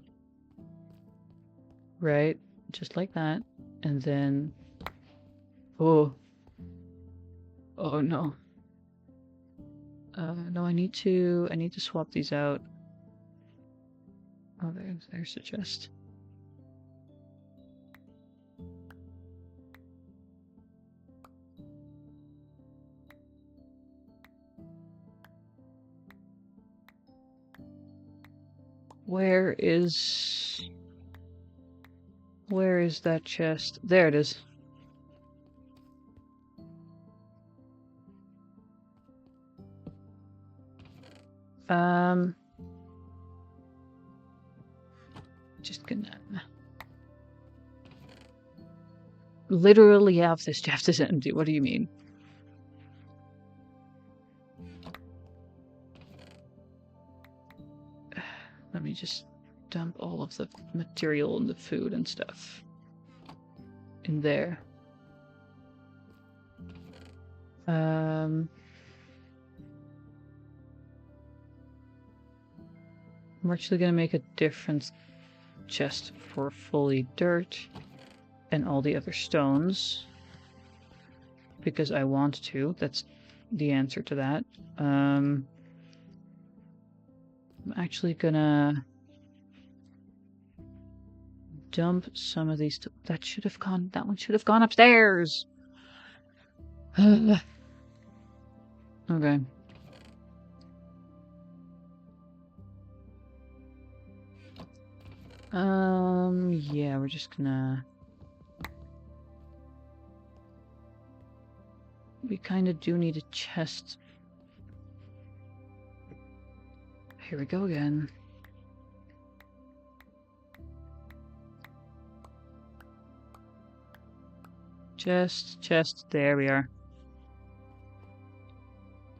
Right? Just like that. And then... Oh. Oh no. No, I need to swap these out. Oh, there's the chest. Where is that chest? There it is. Just gonna literally half this chest is empty. What do you mean? Let me just dump all of the material and the food and stuff. in there. I'm actually gonna make a different chest for fully dirt and all the other stones because I want to. That's the answer to that. I'm actually gonna dump some of these. That should have gone. That one should have gone upstairs. Okay. Yeah, we're just gonna. We kind of do need a chest. Here we go again. Chest, there we are.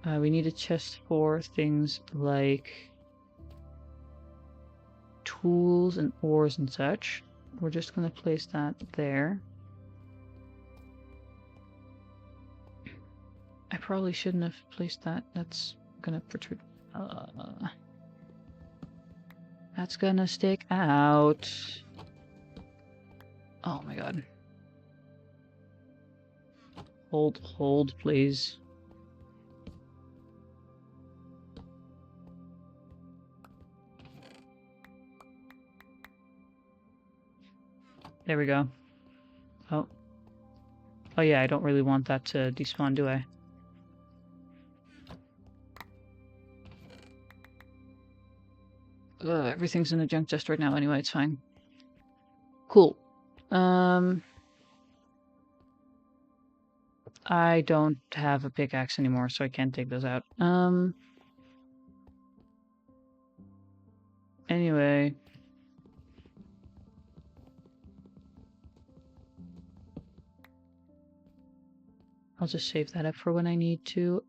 We need a chest for things like tools and ores and such. We're just gonna place that there. I probably shouldn't have placed that. That's gonna protrude. That's gonna stick out. Oh my god. Hold, please. There we go. Oh. Oh yeah, I don't really want that to despawn, do I? Everything's in the junk chest right now anyway, it's fine. Cool. I don't have a pickaxe anymore, so I can't take those out. Anyway. I'll just save that up for when I need to.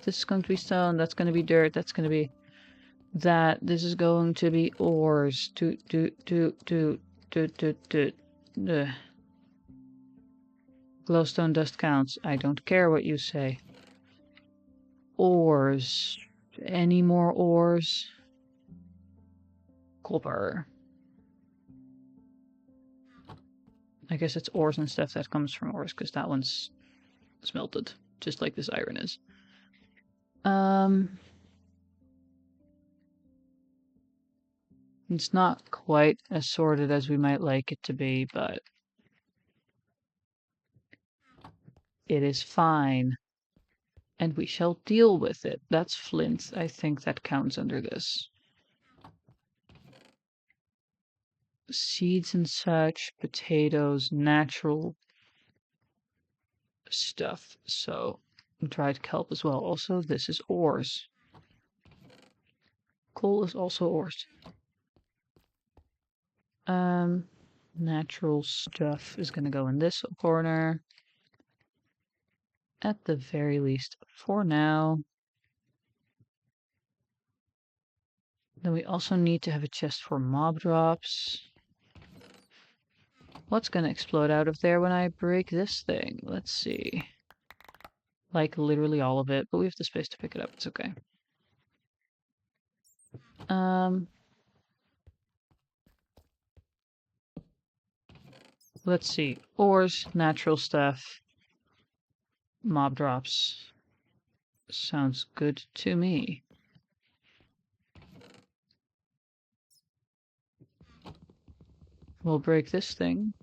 This is going to be stone, that's going to be dirt, that's going to be that. This is going to be ores. Glowstone dust counts. I don't care what you say. Ores. Any more ores? Copper. I guess it's ores and stuff that comes from ores, because that one's smelted, just like this iron is. It's not quite as sorted as we might like it to be, but it is fine. And we shall deal with it. That's flint. I think that counts under this. Seeds and such, potatoes, natural stuff. So, dried kelp as well. Also, this is ores. Coal is also ores. Natural stuff is going to go in this corner. At the very least, for now. Then we also need to have a chest for mob drops. What's going to explode out of there when I break this thing? Let's see. Like, literally all of it, but we have the space to pick it up. It's okay. Let's see. Ores, natural stuff, mob drops. Sounds good to me. We'll break this thing.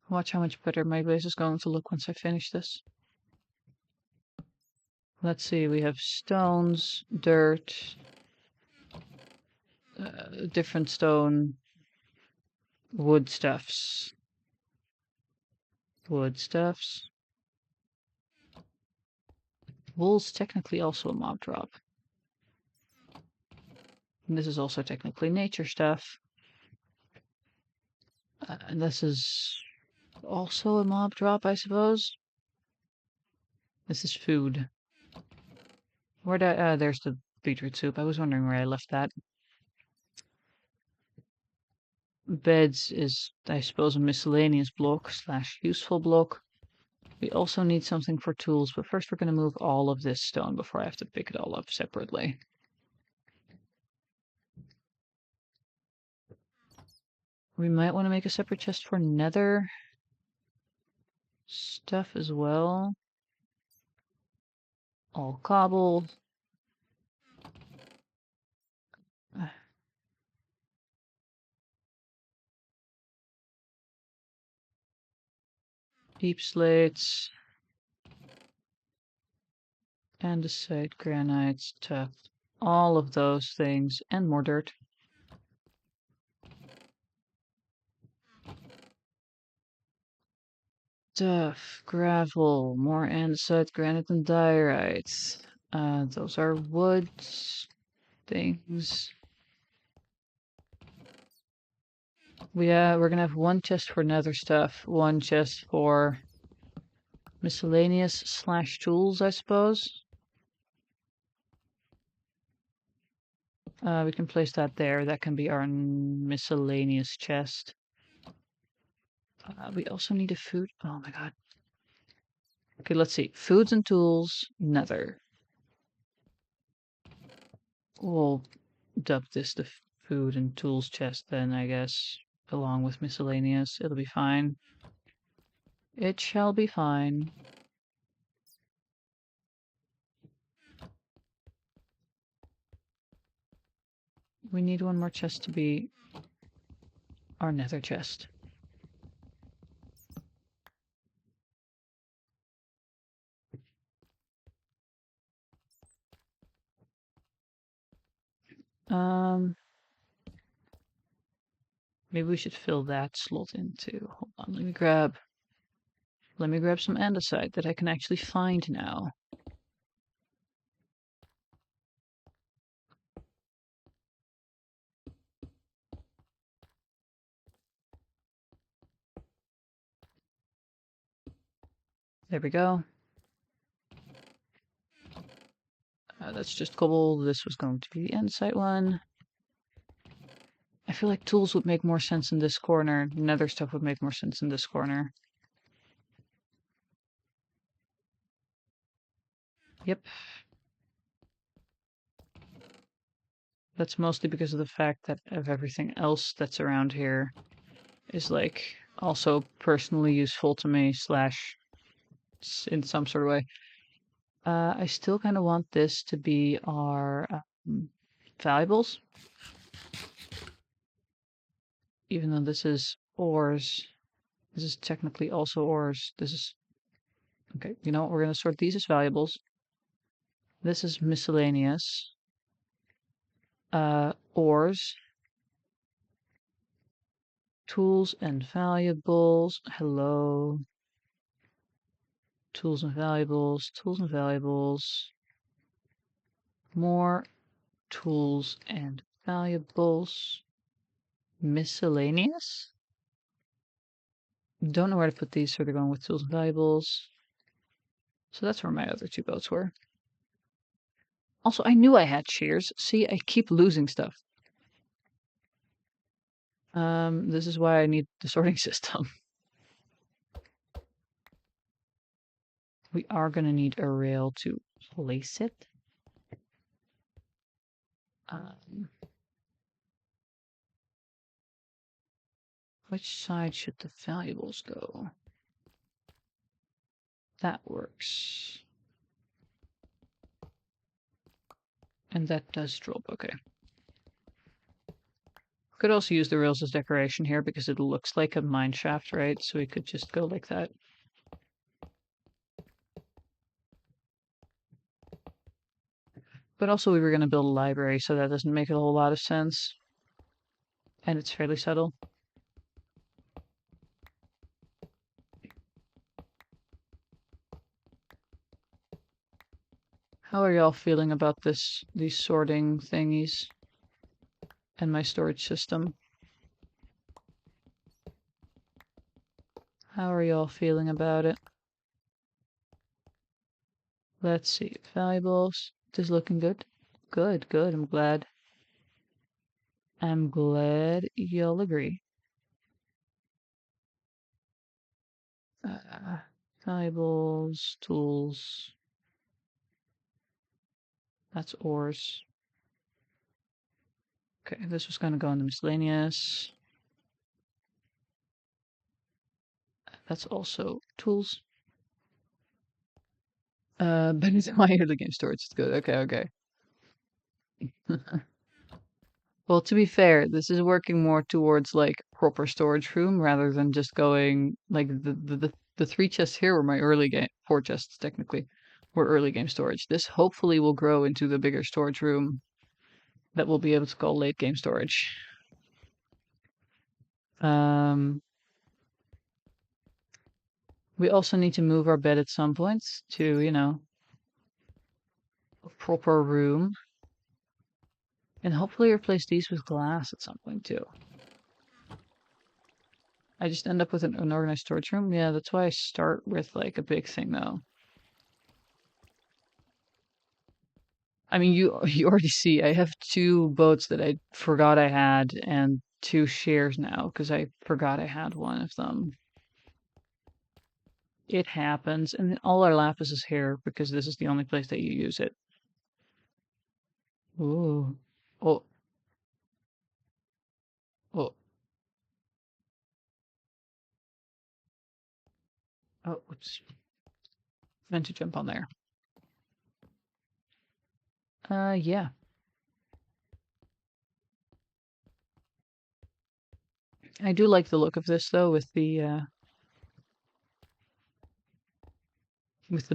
Watch how much better my base is going to look once I finish this. Let's see, we have stones, dirt, different stone, wood stuffs. Wood stuffs. Wool's technically also a mob drop. And this is also technically nature stuff. And this is also a mob drop, I suppose. This is food. Where did there's the beetroot soup. I was wondering where I left that. Beds is, I suppose, a miscellaneous block / useful block. We also need something for tools, but first we're going to move all of this stone before I have to pick it all up separately. We might want to make a separate chest for nether stuff as well. All cobble. Deep slates. Andesite, granite, tuff. All of those things and more dirt. Stuff, gravel, more andesite, granite, and diorite. Those are wood things. We're gonna have one chest for nether stuff, one chest for miscellaneous / tools, I suppose. We can place that there. That can be our miscellaneous chest. We also need a food. Oh my god. Okay, let's see. Foods and tools, nether. We'll dub this the food and tools chest then, I guess, along with miscellaneous. It'll be fine. It shall be fine. We need one more chest to be our nether chest. Maybe we should fill that slot in too. Hold on, let me grab some andesite that I can actually find now. There we go. That's just cobble. This was going to be the andesite one. I feel like tools would make more sense in this corner. Nether stuff would make more sense in this corner. Yep. That's mostly because of the fact that of everything else that's around here is like also personally useful to me / in some sort of way. I still kind of want this to be our valuables. Even though this is ores, this is technically also ores. This is okay. You know what? We're going to sort these as valuables. This is miscellaneous. Ores. Tools and valuables. Hello. Tools and valuables. Tools and valuables. More tools and valuables. Miscellaneous? Don't know where to put these, so they're going with tools and valuables. So that's where my other two boats were. Also, I knew I had shears. See, I keep losing stuff. This is why I need the sorting system. We are going to need a rail to place it. Which side should the valuables go? That works. And that does drop, okay. Could also use the rails as decoration here because it looks like a mine shaft, right? So we could just go like that. But also we were going to build a library, so that doesn't make a whole lot of sense. And it's fairly subtle. How are y'all feeling about these sorting thingies and my storage system? How are y'all feeling about it? Let's see. Valuables. This is looking good. Good, good. I'm glad. I'm glad you'll agree. Uh, Valuables, tools. That's ores. Okay, this was gonna go in the miscellaneous. That's also tools. But it's my early game storage. It's good. Okay, okay. Well, to be fair, this is working more towards like proper storage room rather than just going like the three chests here were my early game, four chests technically were early game storage. This hopefully will grow into the bigger storage room that we'll be able to call late game storage. Um, we also need to move our bed at some points to, you know, a proper room, and hopefully replace these with glass at some point too. I just end up with an unorganized storage room. Yeah, that's why I start with like a big thing though. I mean, you already see I have two boats that I forgot I had and two shares now because I forgot I had one of them. It happens, and then all our lapis is here because this is the only place that you use it. Ooh. Oh, oh, oh, oops. Meant to jump on there. Yeah. I do like the look of this though with the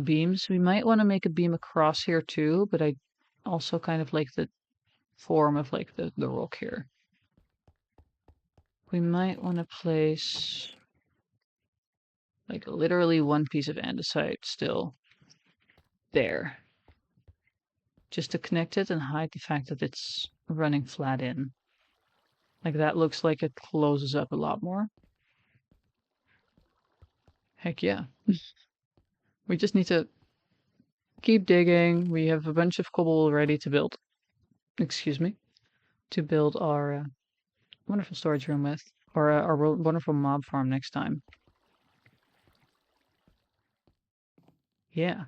beams. We might want to make a beam across here too, but I also kind of like the form of like the rock here. We might want to place like literally one piece of andesite still there. Just to connect it and hide the fact that it's running flat in. Like that looks like it closes up a lot more. Heck yeah. We just need to keep digging. We have a bunch of cobble ready to build. Excuse me. To build our wonderful storage room with. Or our wonderful mob farm next time. Yeah.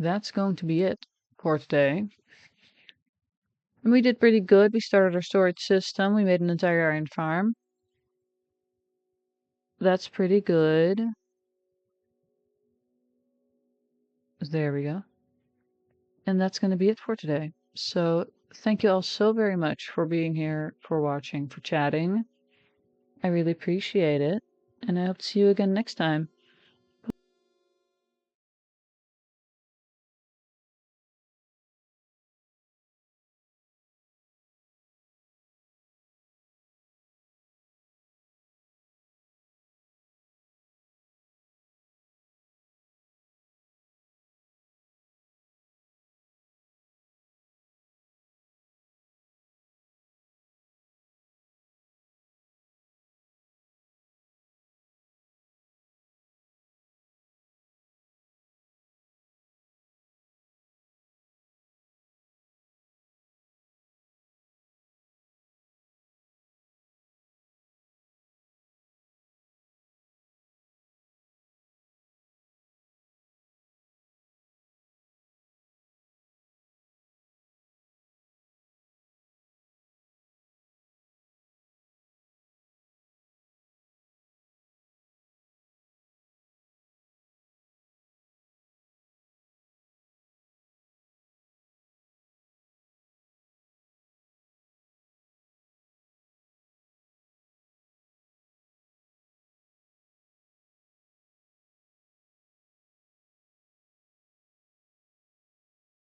That's going to be it for today. And we did pretty good. We started our storage system. We made an entire iron farm. That's pretty good. There we go. And that's going to be it for today. So thank you all so very much for being here, for watching, for chatting. I really appreciate it. And I hope to see you again next time.